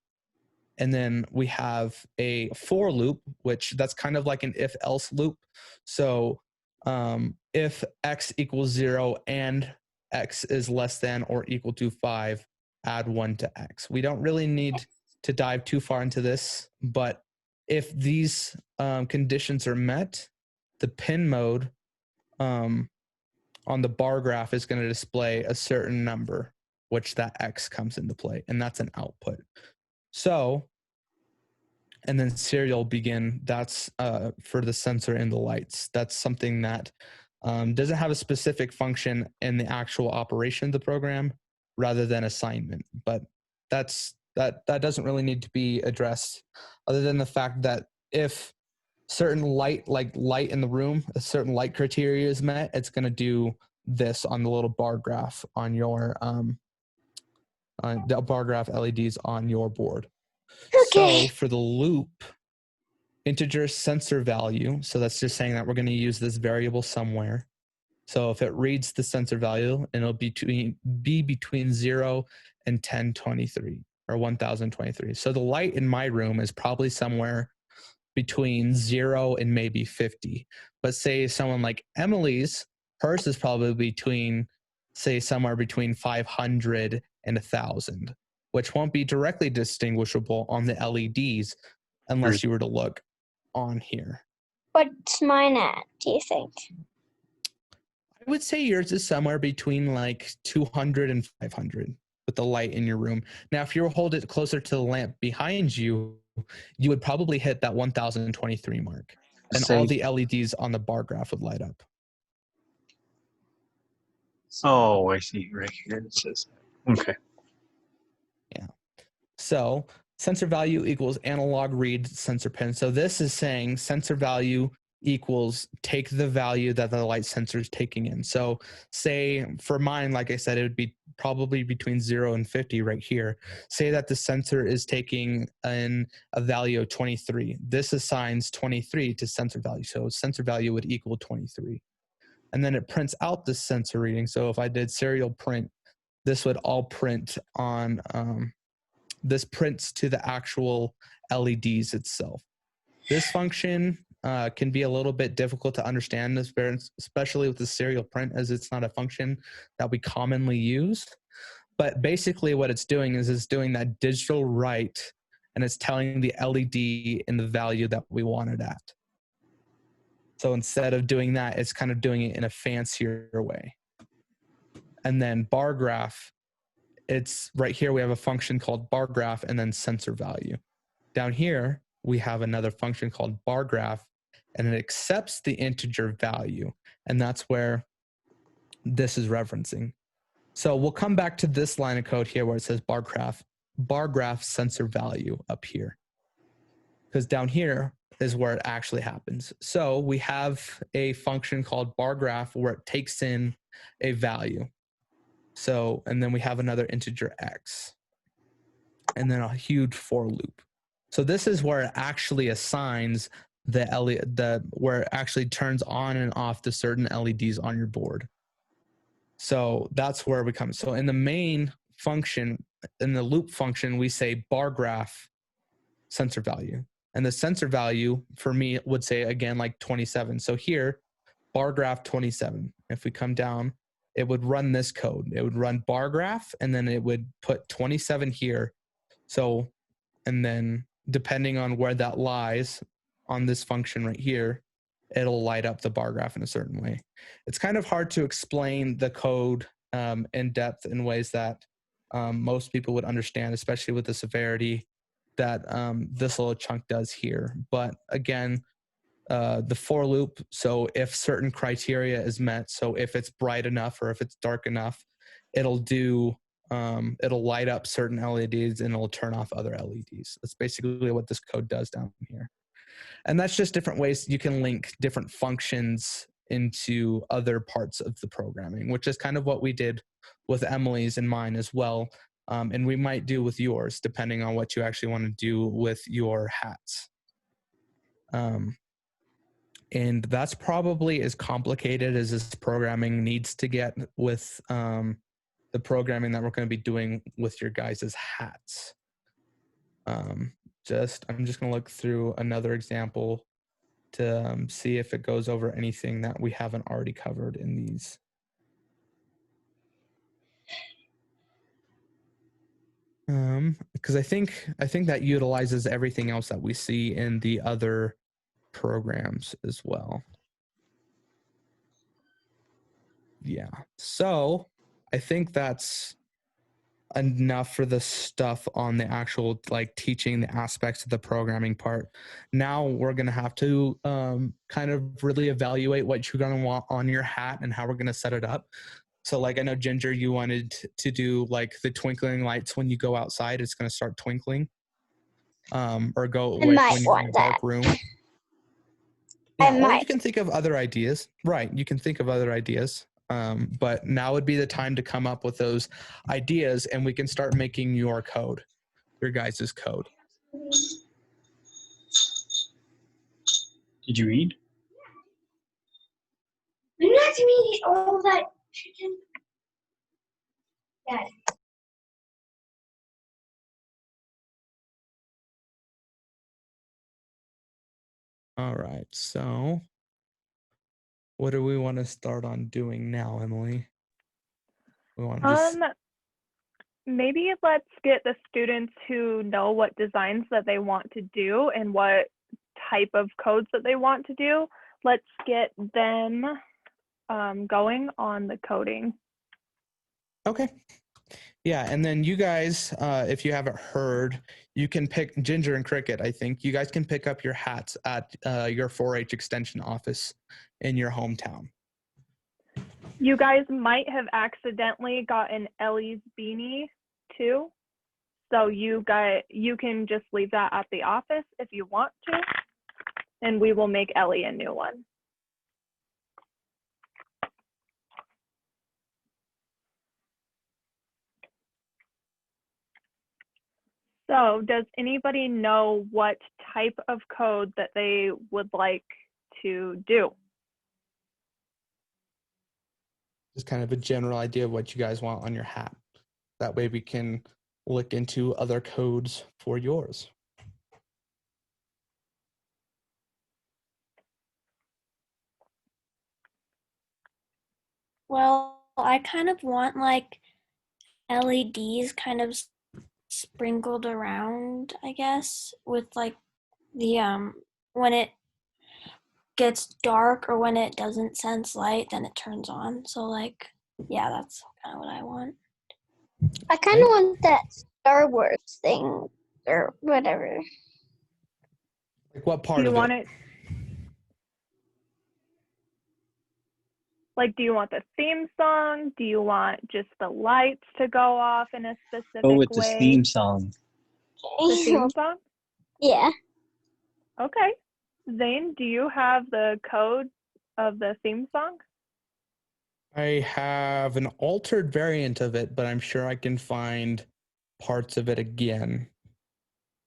And then we have a for loop, which that's kind of like an if-else loop. So if x equals 0 and x is less than or equal to 5, add 1 to x. We don't really need to dive too far into this, but if these conditions are met, the pin mode on the bar graph is going to display a certain number, which that x comes into play, and that's an output. So, and then serial begin, that's for the sensor and the lights. That's something that doesn't have a specific function in the actual operation of the program rather than assignment. But that doesn't really need to be addressed, other than the fact that if certain light, like light in the room, a certain light criteria is met, it's going to do this on the little bar graph on your the bar graph LEDs on your board. Okay. So for the loop, integer sensor value, so that's just saying that we're going to use this variable somewhere. So if it reads the sensor value, and it'll be between 0 and 1023 or 1023. So the light in my room is probably somewhere between 0 and maybe 50. But say someone like Emily's, hers is probably between, say, somewhere between 500 and 1,000, which won't be directly distinguishable on the LEDs unless you were to look on here. What's mine at, do you think? I would say yours is somewhere between like 200 and 500 with the light in your room. Now, if you were hold it closer to the lamp behind you, you would probably hit that 1,023 mark, and all the LEDs on the bar graph would light up. Oh, I see. Right here it says that. Okay. Yeah. So sensor value equals analog read sensor pin. So this is saying sensor value equals take the value that the light sensor is taking in. So say for mine, like I said, it would be probably between 0 and 50 right here. Say that the sensor is taking in a value of 23. This assigns 23 to sensor value. So sensor value would equal 23. And then it prints out the sensor reading. So if I did serial print, this would all print on, this prints to the actual LEDs itself. This function can be a little bit difficult to understand, especially with the serial print, as it's not a function that we commonly use. But basically what it's doing is it's doing that digital write, and it's telling the LED in the value that we want it at. So instead of doing that, it's kind of doing it in a fancier way. And then bar graph, it's right here, we have a function called bar graph and then sensor value. Down here, we have another function called bar graph, and it accepts the integer value. And that's where this is referencing. So we'll come back to this line of code here where it says bar graph sensor value up here. Because down here is where it actually happens. So we have a function called bar graph where it takes in a value. So, and then we have another integer x, and then a huge for loop. So this is where it actually assigns where it actually turns on and off the certain LEDs on your board. So that's where we come. So in the main function, in the loop function, we say bar graph sensor value. And the sensor value for me would say, again, like 27. So here, bar graph 27. If we come down, it would run this code. It would run bar graph, and then it would put 27 here. So, and then depending on where that lies on this function right here, it'll light up the bar graph in a certain way. It's kind of hard to explain the code in depth in ways that most people would understand, especially with the severity that this little chunk does here. But again, the for loop, so if certain criteria is met, so if it's bright enough or if it's dark enough, it'll light up certain LEDs and it'll turn off other LEDs. That's basically what this code does down here. And that's just different ways you can link different functions into other parts of the programming, which is kind of what we did with Emily's and mine as well. And we might do with yours, depending on what you actually want to do with your hats. And that's probably as complicated as this programming needs to get with the programming that we're going to be doing with your guys' hats. I'm just going to look through another example to see if it goes over anything that we haven't already covered in these. Because I think that utilizes everything else that we see in the other programs as well. Yeah, so I think that's enough for the stuff on the actual like teaching the aspects of the programming part. Now we're going to have to kind of really evaluate what you're going to want on your hat and how we're going to set it up. So like I know Ginger, you wanted to do like the twinkling lights when you go outside, it's going to start twinkling, or go away when you're in a dark room. Yeah, or you can think of other ideas. Right, you can think of other ideas. But now would be the time to come up with those ideas, and we can start making your code, your guys' code. Did you eat? I'm not gonna eat all that chicken. Dad. All right. So what do we want to start on doing now, Emily? We want to just Maybe let's get the students who know what designs that they want to do and what type of codes that they want to do. Let's get them going on the coding. okay. Yeah, and then you guys, if you haven't heard, you can pick Ginger and Cricket. I think you guys can pick up your hats at your 4-H extension office in your hometown. You guys might have accidentally gotten Ellie's beanie too. So you can just leave that at the office if you want to, and we will make Ellie a new one. So does anybody know what type of code that they would like to do? Just kind of a general idea of what you guys want on your hat. That way we can look into other codes for yours. Well, I kind of want like LEDs kind of sprinkled around, I guess, with like the when it gets dark or when it doesn't sense light, then it turns on. So like, yeah, that's kind of what I want. I kind of want that Star Wars thing or whatever. Like what part Do you of want it? it? Like, do you want the theme song? Do you want just the lights to go off in a specific Go with the way? theme song. The theme song? Yeah. Okay. Zane, do you have the code of the theme song? I have an altered variant of it, but I'm sure I can find parts of it again.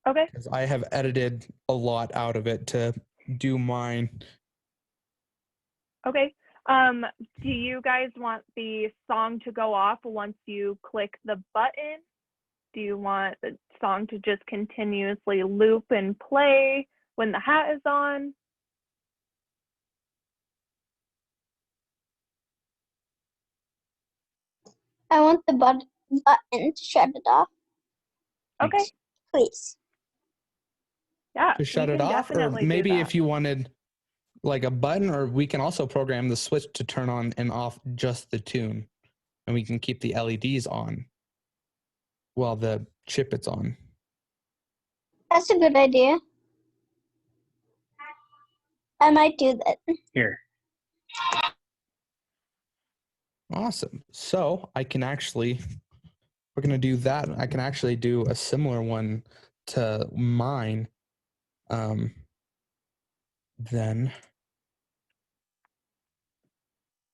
Okay. Because I have edited a lot out of it to do mine. Okay. Do you guys want the song to go off once you click the button? Do you want the song to just continuously loop and play when the hat is on? I want the button to shut it off, Okay. Thanks. please. Yeah. To shut we it can off, or definitely do maybe that. if you wanted like a button, or we can also program the switch to turn on and off just the tune, and we can keep the LEDs on while the chip it's on. That's a good idea. I might do that. Here. Awesome. So I can actually, we're going to do that. I can actually do a similar one to mine. Then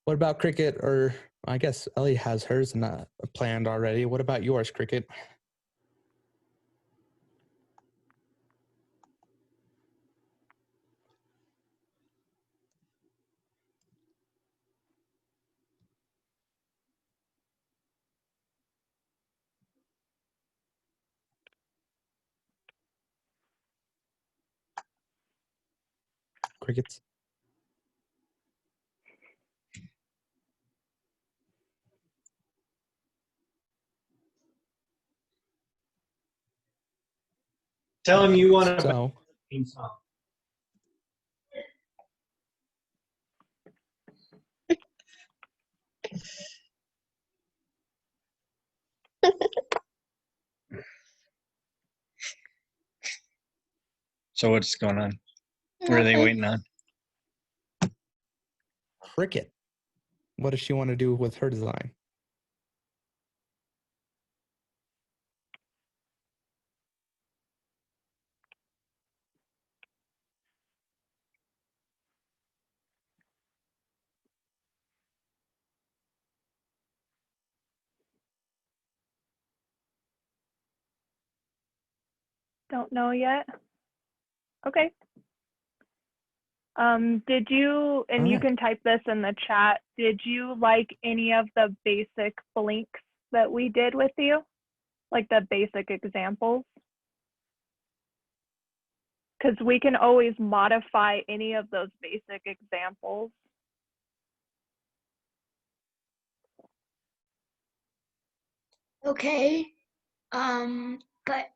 what about Cricket? Or I guess Ellie has hers not planned already. What about yours, Cricket? Crickets? Tell him you want to So theme song. So what's going on? What are they waiting on? Cricket, what does she want to do with her design? Don't know yet. Okay. Did you, and All you right. can type this in the chat, did you like any of the basic blinks that we did with you? Like the basic examples? because we can always modify any of those basic examples. Okay. But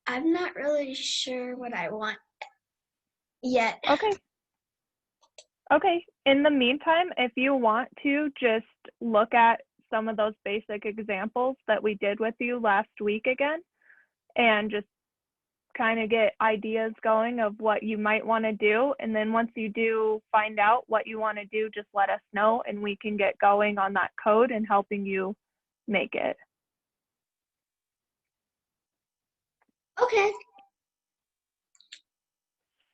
I'm not really sure what I want yet. Okay. Okay. In the meantime, if you want to just look at some of those basic examples that we did with you last week again, and just kind of get ideas going of what you might want to do. And then once you do find out what you want to do, just let us know and we can get going on that code and helping you make it. Okay.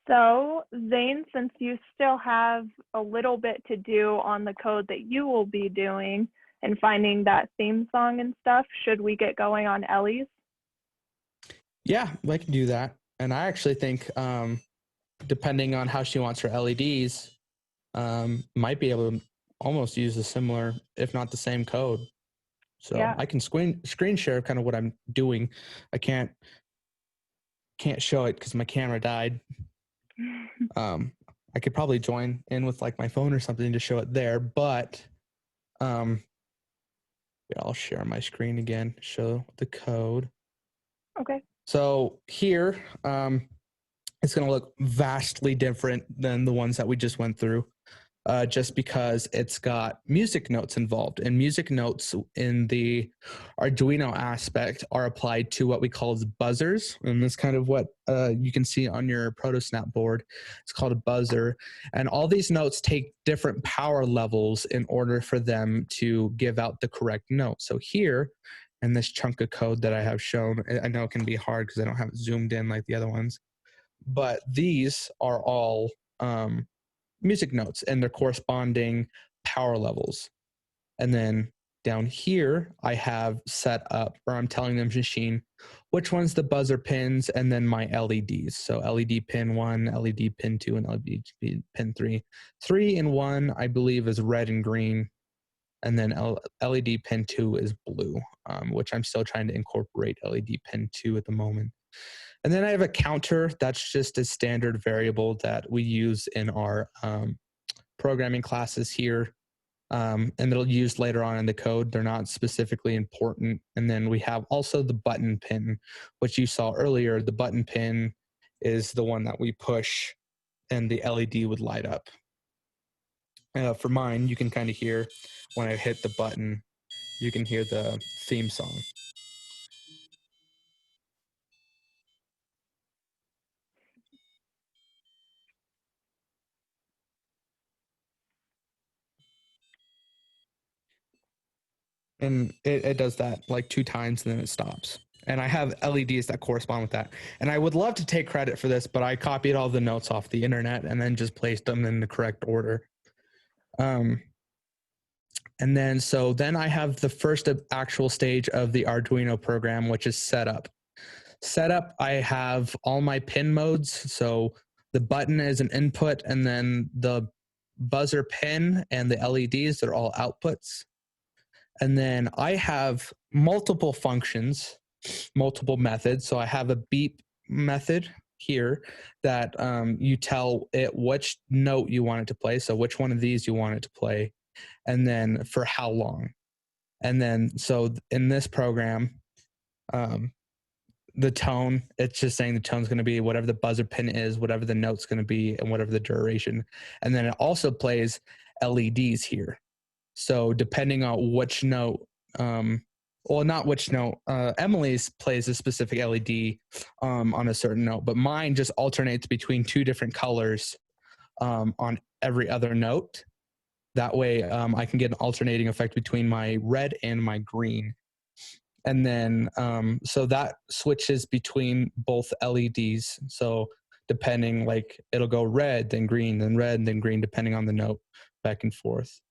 So Zane, since you still have a little bit to do on the code that you will be doing and finding that theme song and stuff, should we get going on Ellie's? Yeah, I can do that. And I actually think, depending on how she wants her LEDs, might be able to almost use a similar, if not the same code. So Yeah. I can screen share kind of what I'm doing. I can't show it because my camera died. I could probably join in with like my phone or something to show it there, but yeah, I'll share my screen again, show the code. Okay. So here, it's going to look vastly different than the ones that we just went through, just because it's got music notes involved. And music notes in the Arduino aspect are applied to what we call as buzzers. And that's kind of what you can see on your ProtoSnap board. It's called a buzzer. And all these notes take different power levels in order for them to give out the correct note. So here, in this chunk of code that I have shown, I know it can be hard because I don't have it zoomed in like the other ones, but these are all music notes and their corresponding power levels. And then down here, I have set up, or I'm telling the machine which one's the buzzer pins and then my LEDs. So LED pin 1, LED pin 2, and LED pin 3. 3 and 1, I believe, is red and green. And then LED pin 2 is blue, which I'm still trying to incorporate LED pin 2 at the moment. And then I have a counter. That's just a standard variable that we use in our programming classes here. And it'll use later on in the code. They're not specifically important. And then we have also the button pin, which you saw earlier. The button pin is the one that we push and the LED would light up. For mine, you can kind of hear when I hit the button, you can hear the theme song. And it does that like 2 times and then it stops. And I have LEDs that correspond with that. And I would love to take credit for this, but I copied all the notes off the internet and then just placed them in the correct order. And then, so then I have the first actual stage of the Arduino program, which is setup. Setup, I have all my pin modes. So the button is an input, and then the buzzer pin and the LEDs are all outputs. And then I have multiple functions, multiple methods. So I have a beep method here that you tell it which note you want it to play. So which one of these you want it to play, and then for how long. And then, so in this program, the tone, it's just saying the tone's going to be whatever the buzzer pin is, whatever the note's going to be, and whatever the duration. And then it also plays LEDs here. So depending on which note, well, not which note, Emily's plays a specific LED on a certain note, but mine just alternates between 2 different colors on every other note. That way I can get an alternating effect between my red and my green. And then, so that switches between both LEDs. So depending, like it'll go red, then green, then red, then green, depending on the note, back and forth.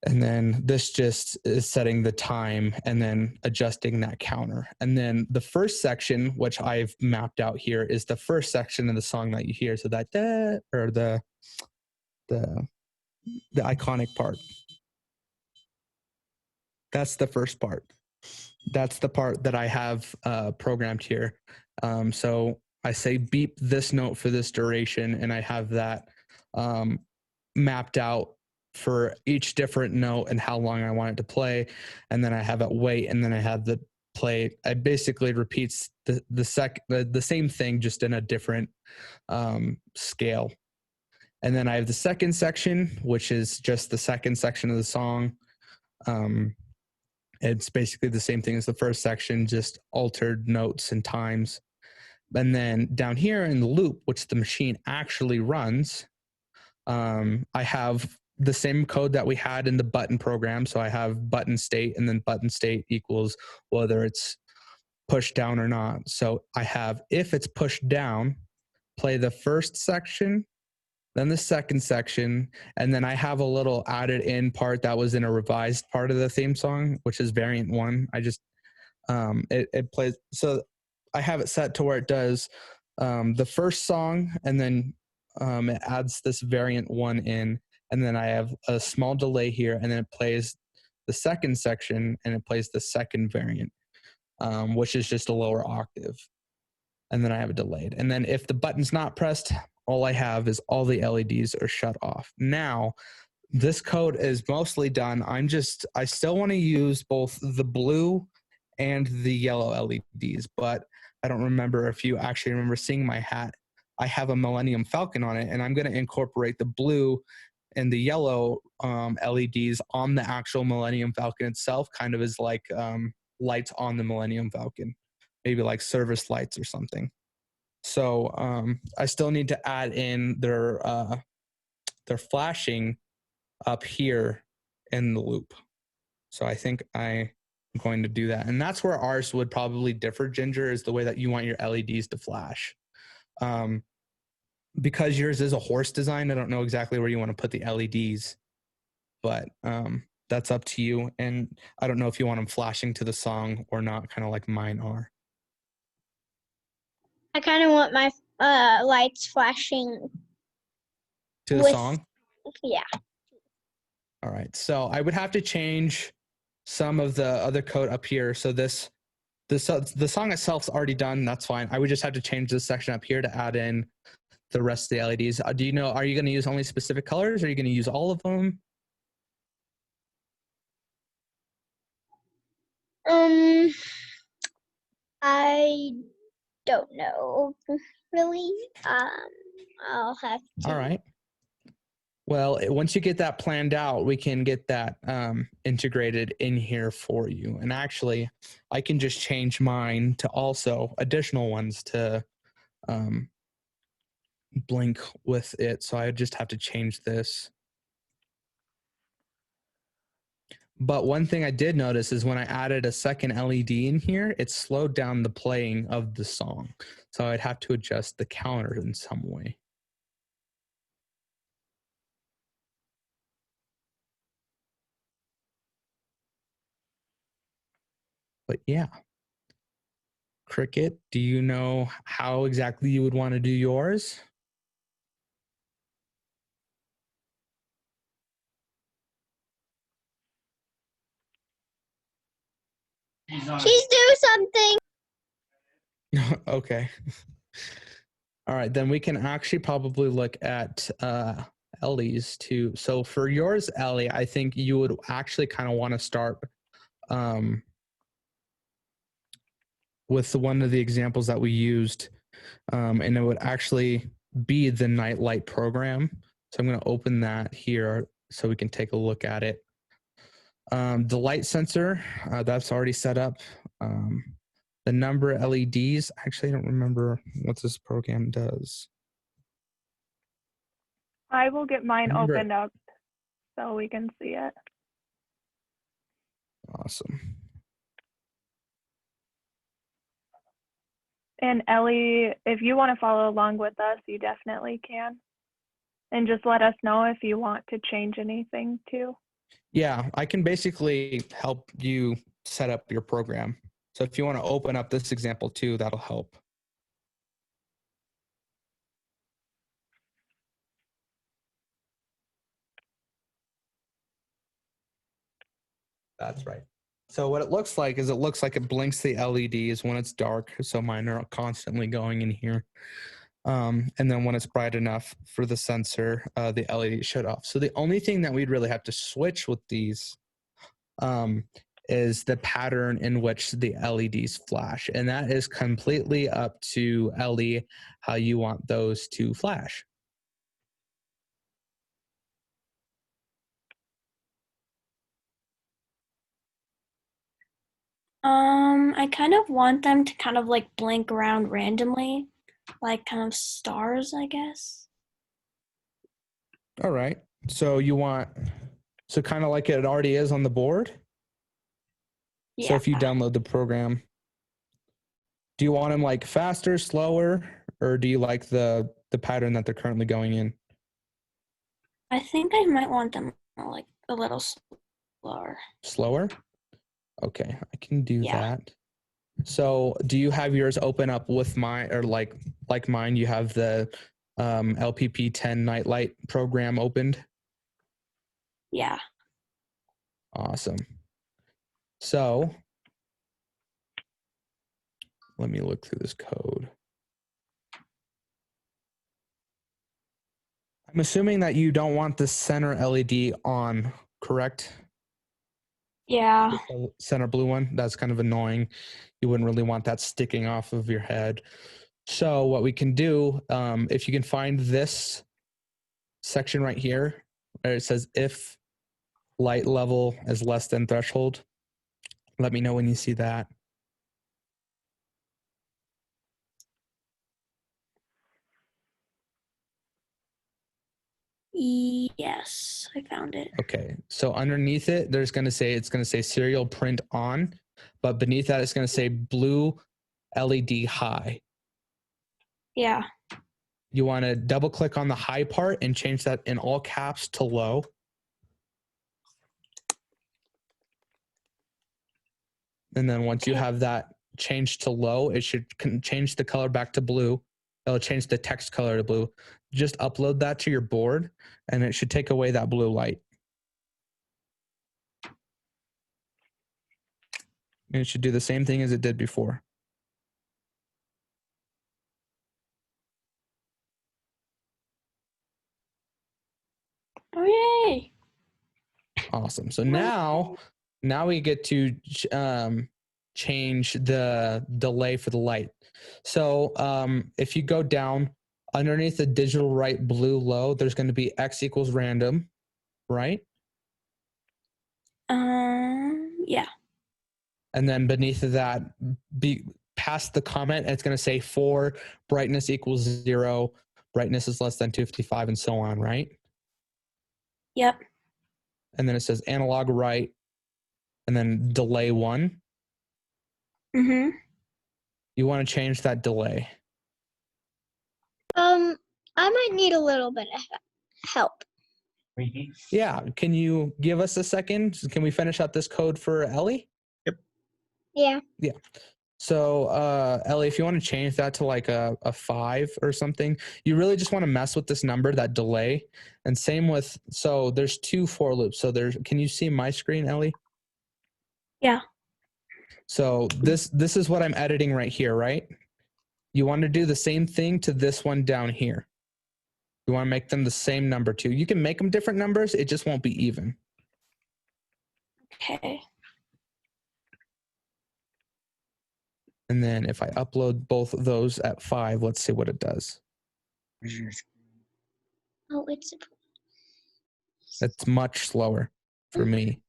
And then this just is setting the time and then adjusting that counter. And then the first section, which I've mapped out here, is the first section of the song that you hear. So that da, or the iconic part. That's the first part. that's the part that I have programmed here. So I say beep this note for this duration, and I have that mapped out for each different note and how long I want it to play. And then I have it wait, and then I have the play. It basically repeats the same thing, just in a different scale. And then I have the second section, which is just the second section of the song. It's basically the same thing as the first section, just altered notes and times. And then down here in the loop, which the machine actually runs, I have the same code that we had in the button program. So I have button state, and then button state equals whether it's pushed down or not. So I have, if it's pushed down, play the first section, then the second section, and then I have a little added in part that was in a revised part of the theme song, which is variant 1. I just it plays, so I have it set to where it does the first song, and then it adds this variant 1 in, and then I have a small delay here, and then it plays the second section, and it plays the second variant, which is just a lower octave, and then I have it delayed. And then if the button's not pressed, all I have is all the LEDs are shut off. Now, this code is mostly done. I still want to use both the blue and the yellow LEDs, but I don't remember if you actually remember seeing my hat. I have a Millennium Falcon on it, and I'm going to incorporate the blue and the yellow LEDs on the actual Millennium Falcon itself, kind of as like lights on the Millennium Falcon, maybe like service lights or something. So I still need to add in their flashing up here in the loop. So I think I'm going to do that. And that's where ours would probably differ, Ginger, is the way that you want your LEDs to flash. Because yours is a horse design, I don't know exactly where you want to put the LEDs, but that's up to you. And I don't know if you want them flashing to the song or not, kind of like mine are. I kind of want my lights flashing To the song? Yeah. All right. So I would have to change some of the other code up here. So the song itself's already done. That's fine. I would just have to change this section up here to add in the rest of the LEDs. Do you know, are you going to use only specific colors? Or are you going to use all of them? I don't know, really. I'll have to. All right. Well, once you get that planned out, we can get that integrated in here for you. And actually, I can just change mine to also additional ones to blink with it. So I just have to change this. But one thing I did notice is when I added a second LED in here, it slowed down the playing of the song. So I'd have to adjust the counter in some way. But yeah. Cricket, do you know how exactly you would want to do yours? Please do something. Okay. All right, then we can actually probably look at Ellie's too. So for yours, Ellie, I think you would actually kind of want to start with one of the examples that we used, and it would actually be the night light program. So I'm going to open that here so we can take a look at it. The light sensor, that's already set up. The number of LEDs, actually I don't remember what this program does. I will get mine opened up so we can see it. Awesome. And Ellie, if you want to follow along with us, you definitely can. And just let us know if you want to change anything too. Yeah, I can basically help you set up your program. So if you want to open up this example too, that'll help. That's right. So what it looks like is it blinks the LEDs when it's dark. So mine are constantly going in here. And then when it's bright enough for the sensor, the LED shut off. So the only thing that we'd really have to switch with these is the pattern in which the LEDs flash. And that is completely up to Ellie how you want those to flash. I kind of want them to kind of like blink around randomly, like kind of stars, I guess. All right. So so kind of like it already is on the board. Yeah. So if you download the program, do you want them like faster, slower, or do you like the pattern that they're currently going in? I think I might want them like a little slower. Slower? Okay, I can do Yeah. that. So do you have yours open up with mine, or like mine, you have the LPP 10 Nightlight program opened? Yeah. Awesome. So let me look through this code. I'm assuming that you don't want the center LED on, correct? Yeah. The center blue one, that's kind of annoying. You wouldn't really want that sticking off of your head. So what we can do, if you can find this section right here, where it says if light level is less than threshold, let me know when you see that. Yes, I found it. Okay, so underneath it, it's going to say serial print on, but beneath that, it's going to say blue LED high. Yeah. You want to double click on the high part and change that in all caps to low. And then once you have that changed to low, it should change the color back to blue. It'll change the text color to blue. Just upload that to your board and it should take away that blue light. And it should do the same thing as it did before. Oh, yay. Awesome. So now we get to change the delay for the light. So if you go down underneath the digital right blue low, there's going to be X equals random, right? Yeah. And then beneath that, past the comment, it's going to say for brightness equals 0, brightness is less than 255, and so on, right? Yep. And then it says analog right, and then delay 1. Mm-hmm. You want to change that delay. I might need a little bit of help. Yeah, can you give us a second? Can we finish up this code for Ellie? Yeah. Yeah. So Ellie, if you want to change that to like a 5 or something, you really just want to mess with this number, that delay. And same with, so there's 2 for loops. So can you see my screen, Ellie? Yeah. So this is what I'm editing right here, right? You want to do the same thing to this one down here. You want to make them the same number too. You can make them different numbers. It just won't be even. Okay. And then if I upload both of those at 5, let's see what it does. Oh, it's It's much slower for me.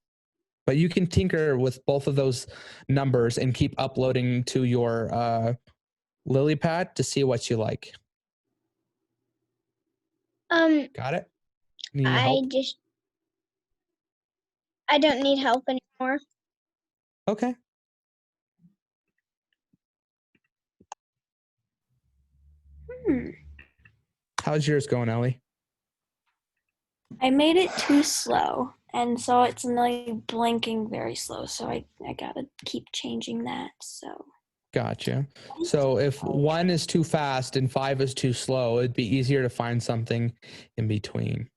But you can tinker with both of those numbers and keep uploading to your lily pad to see what you like. Got it? Need help? I don't need help anymore. Okay. How's yours going, Ellie? I made it too slow, and so it's like blinking very slow. So I gotta keep changing that. So. Gotcha. So if 1 is too fast and 5 is too slow, it'd be easier to find something in between.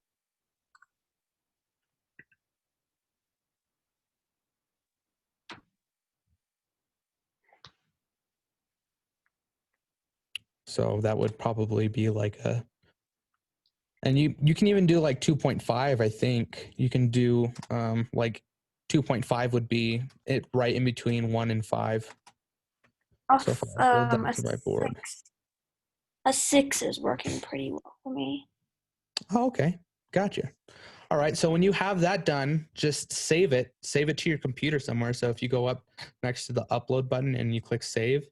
So that would probably be like a, and you can even do like 2.5. I think you can do like 2.5 would be it right in between 1 and 5. So if I upload that to my board. A 6 is working pretty well for me. Oh, okay. Gotcha. All right. So when you have that done, just save it to your computer somewhere. So if you go up next to the upload button and you click save,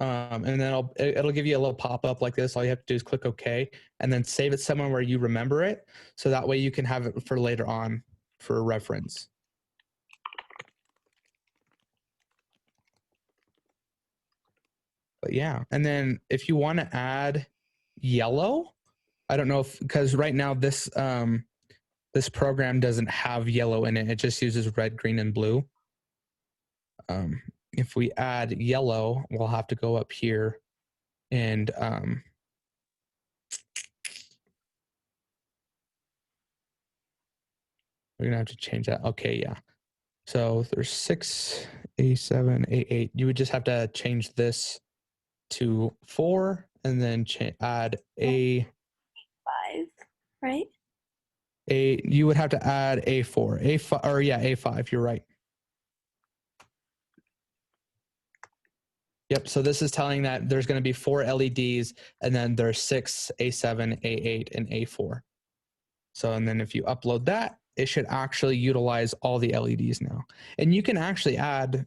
and then it'll give you a little pop-up like this. All you have to do is click OK, and then save it somewhere where you remember it. So that way you can have it for later on for reference. But yeah, and then if you want to add yellow, I don't know if, because right now this this program doesn't have yellow in it. It just uses red, green, and blue. If we add yellow, we'll have to go up here and we're gonna have to change that. Okay, yeah. So there's 6, A7, A8. You would just have to change this to 4 and then add A5, right? You would have to add A4, A5, or yeah, A5. You're right. Yep. So this is telling that there's going to be 4 LEDs, and then there's 6, A7, A8, and A4. So, and then if you upload that, it should actually utilize all the LEDs now. And you can actually add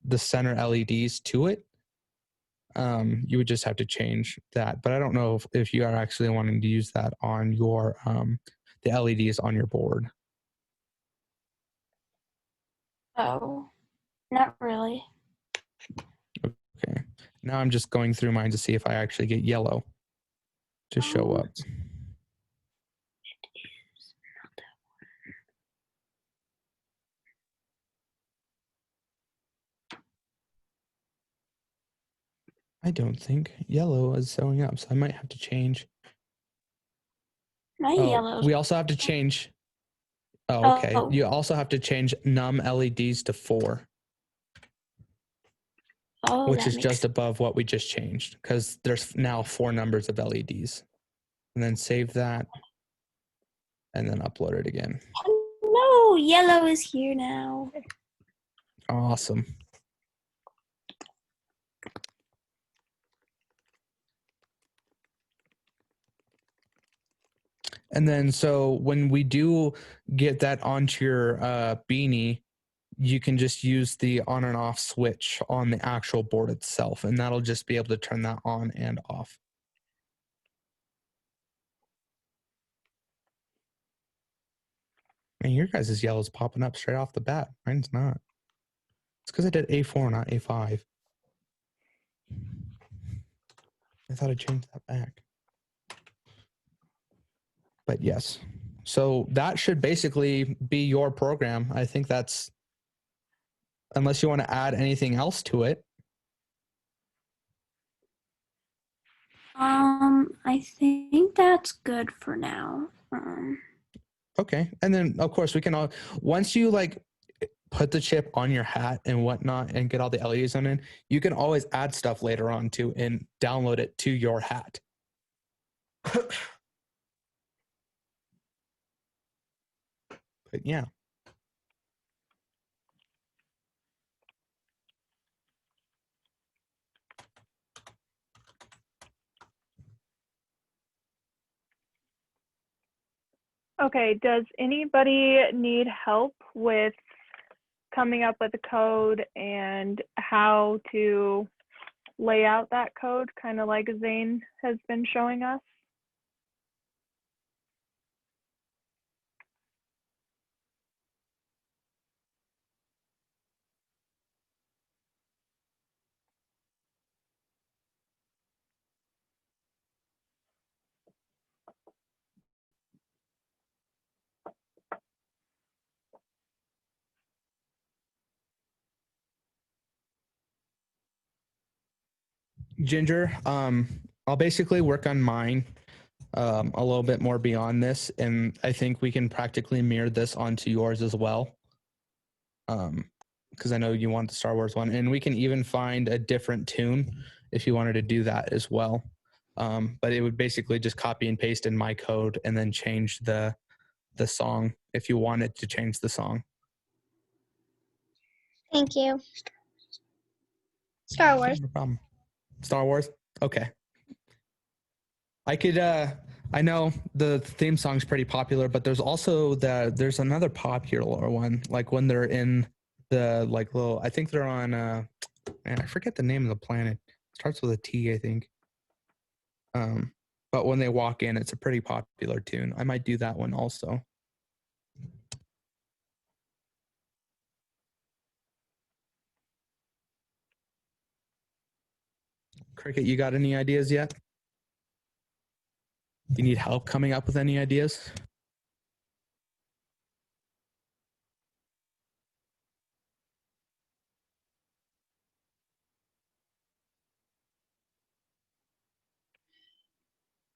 the center LEDs to it. You would just have to change that. But I don't know if you are actually wanting to use that on your the LEDs on your board. Oh, not really. Okay. Now I'm just going through mine to see if I actually get yellow to show up. It is not that I don't think yellow is showing up, so I might have to change. My yellow. We also have to change. Oh, okay. Oh. You also have to change num LEDs to 4. Oh, which is just above what we just changed, because there's now 4 numbers of LEDs. And then save that and then upload it again. No, yellow is here now. Awesome. And then so when we do get that onto your beanie, you can just use the on and off switch on the actual board itself, and that'll just be able to turn that on and off. And your guys' yellow is popping up straight off the bat. Mine's not. It's because I did A4, not A5. I thought I changed that back. But yes. So that should basically be your program. I think that's, unless you want to add anything else to it. I think that's good for now. Okay. And then of course we can all, once you like put the chip on your hat and whatnot and get all the LEDs on it, you can always add stuff later on too and download it to your hat. But yeah. Okay, does anybody need help with coming up with a code and how to lay out that code, kind of like Zane has been showing us? Ginger, I'll basically work on mine a little bit more beyond this, and I think we can practically mirror this onto yours as well. because I know you want the Star Wars one, and we can even find a different tune if you wanted to do that as well. But it would basically just copy and paste in my code and then change the song if you wanted to change the song. Thank you. Star Wars. No problem. Star Wars? Okay. I could I know the theme song's pretty popular, but there's also there's another popular one, like when they're in the like little, I think they're on man, I forget the name of the planet. It starts with a T, I think. But when they walk in, it's a pretty popular tune. I might do that one also. Cricket, you got any ideas yet? You need help coming up with any ideas?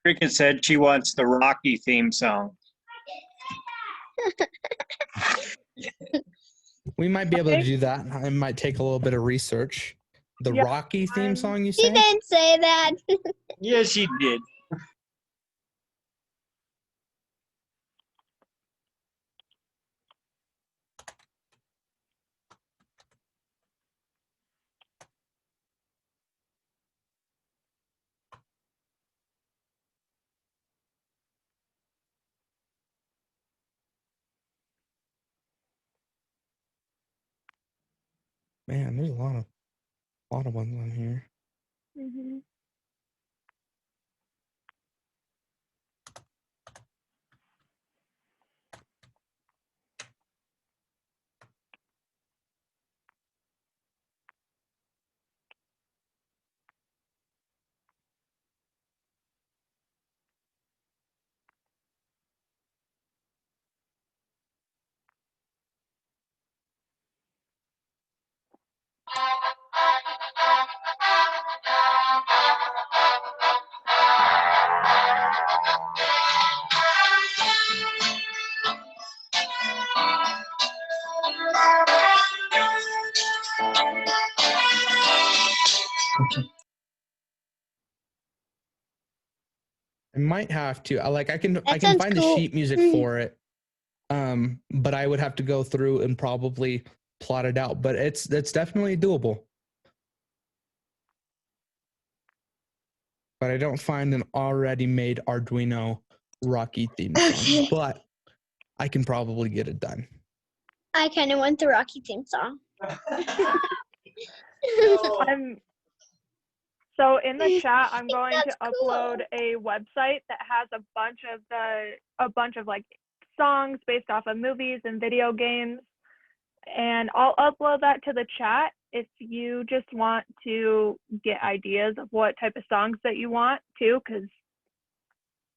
Cricket said she wants the Rocky theme song. We might be able to do that. It might take a little bit of research. The Yep, Rocky theme song, you She say? didn't say that. Yes, she did. Man, there's a lot of ones on here. Mhm. I might have to. I can sounds find cool. the sheet music for it. But I would have to go through and probably plot it out. But it's definitely doable. But I don't find an already made Arduino Rocky theme song. Okay. But I can probably get it done. I kind of want the Rocky theme song. So in the chat, I'm going to That's cool. upload a website that has a bunch of like songs based off of movies and video games, and I'll upload that to the chat if you just want to get ideas of what type of songs that you want too, because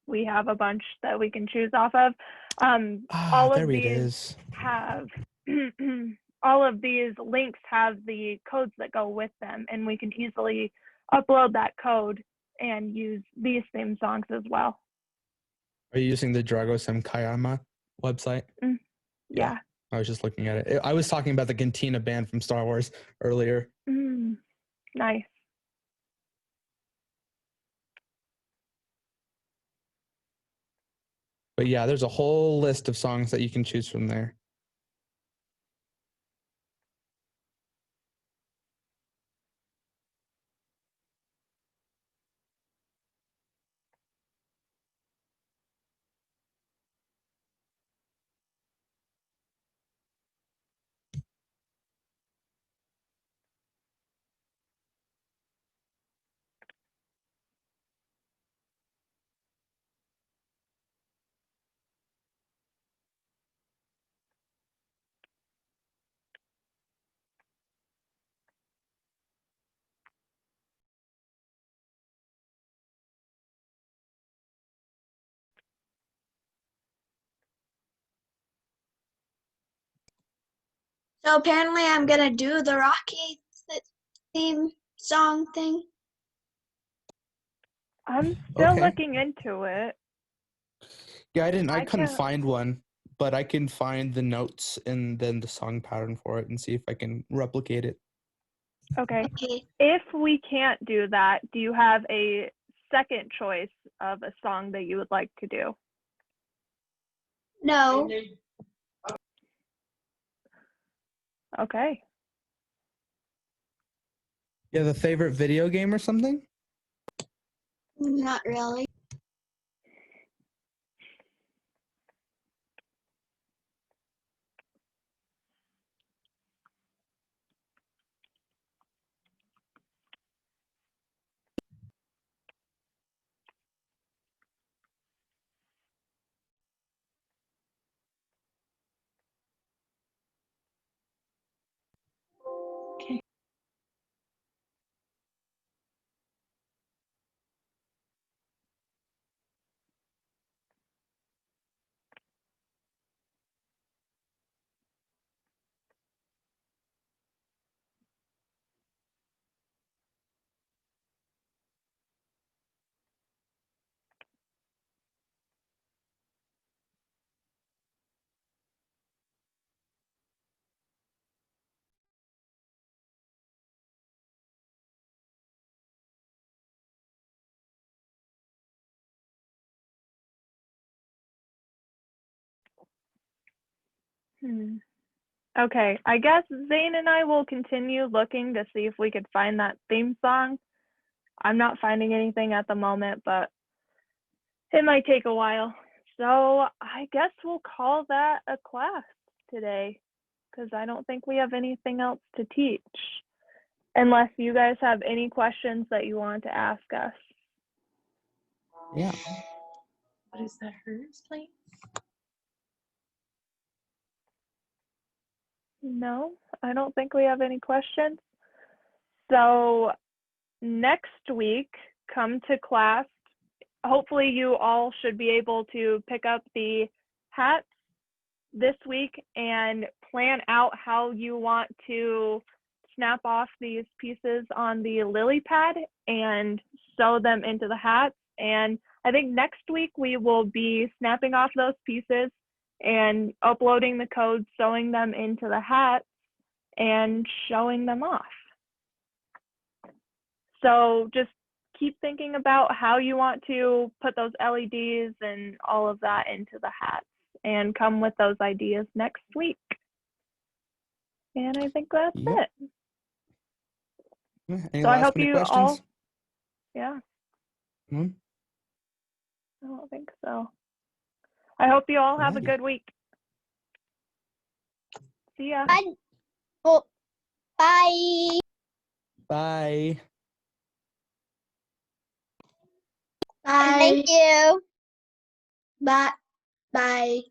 we have a bunch that we can choose off of. All There of it these is. have all of these links have the codes that go with them, and we can easily upload that code and use these theme songs as well. Are you using the Dragosem Kayama website? Yeah. I was just looking at it. I was talking about the Cantina band from Star Wars earlier. Nice. But yeah, there's a whole list of songs that you can choose from there. So apparently I'm gonna do the Rocky theme song thing. I'm still Okay. looking into it. Yeah, I couldn't find one, but I can find the notes and then the song pattern for it and see if I can replicate it. Okay. Okay. If we can't do that, do you have a second choice of a song that you would like to do? No. Okay. You have a favorite video game or something? Not really. Okay. Okay, I guess Zane and I will continue looking to see if we could find that theme song. I'm not finding anything at the moment, but it might take a while. So I guess we'll call that a class today because I don't think we have anything else to teach. Unless you guys have any questions that you want to ask us. Yeah. What is that, hers playing? No, I don't think we have any questions. So next week, come to class. Hopefully you all should be able to pick up the hats this week and plan out how you want to snap off these pieces on the lily pad and sew them into the hats. And I think next week we will be snapping off those pieces and uploading the code, sewing them into the hats and showing them off. So just keep thinking about how you want to put those LEDs and all of that into the hats and come with those ideas next week. And I think that's Yep. it. Any So I last hope minute you questions? all, yeah, Hmm? I don't think so. I hope you all have a Alrighty. good week. See ya. Bye. Oh, bye. Bye. Bye. Thank you. Bye. Bye.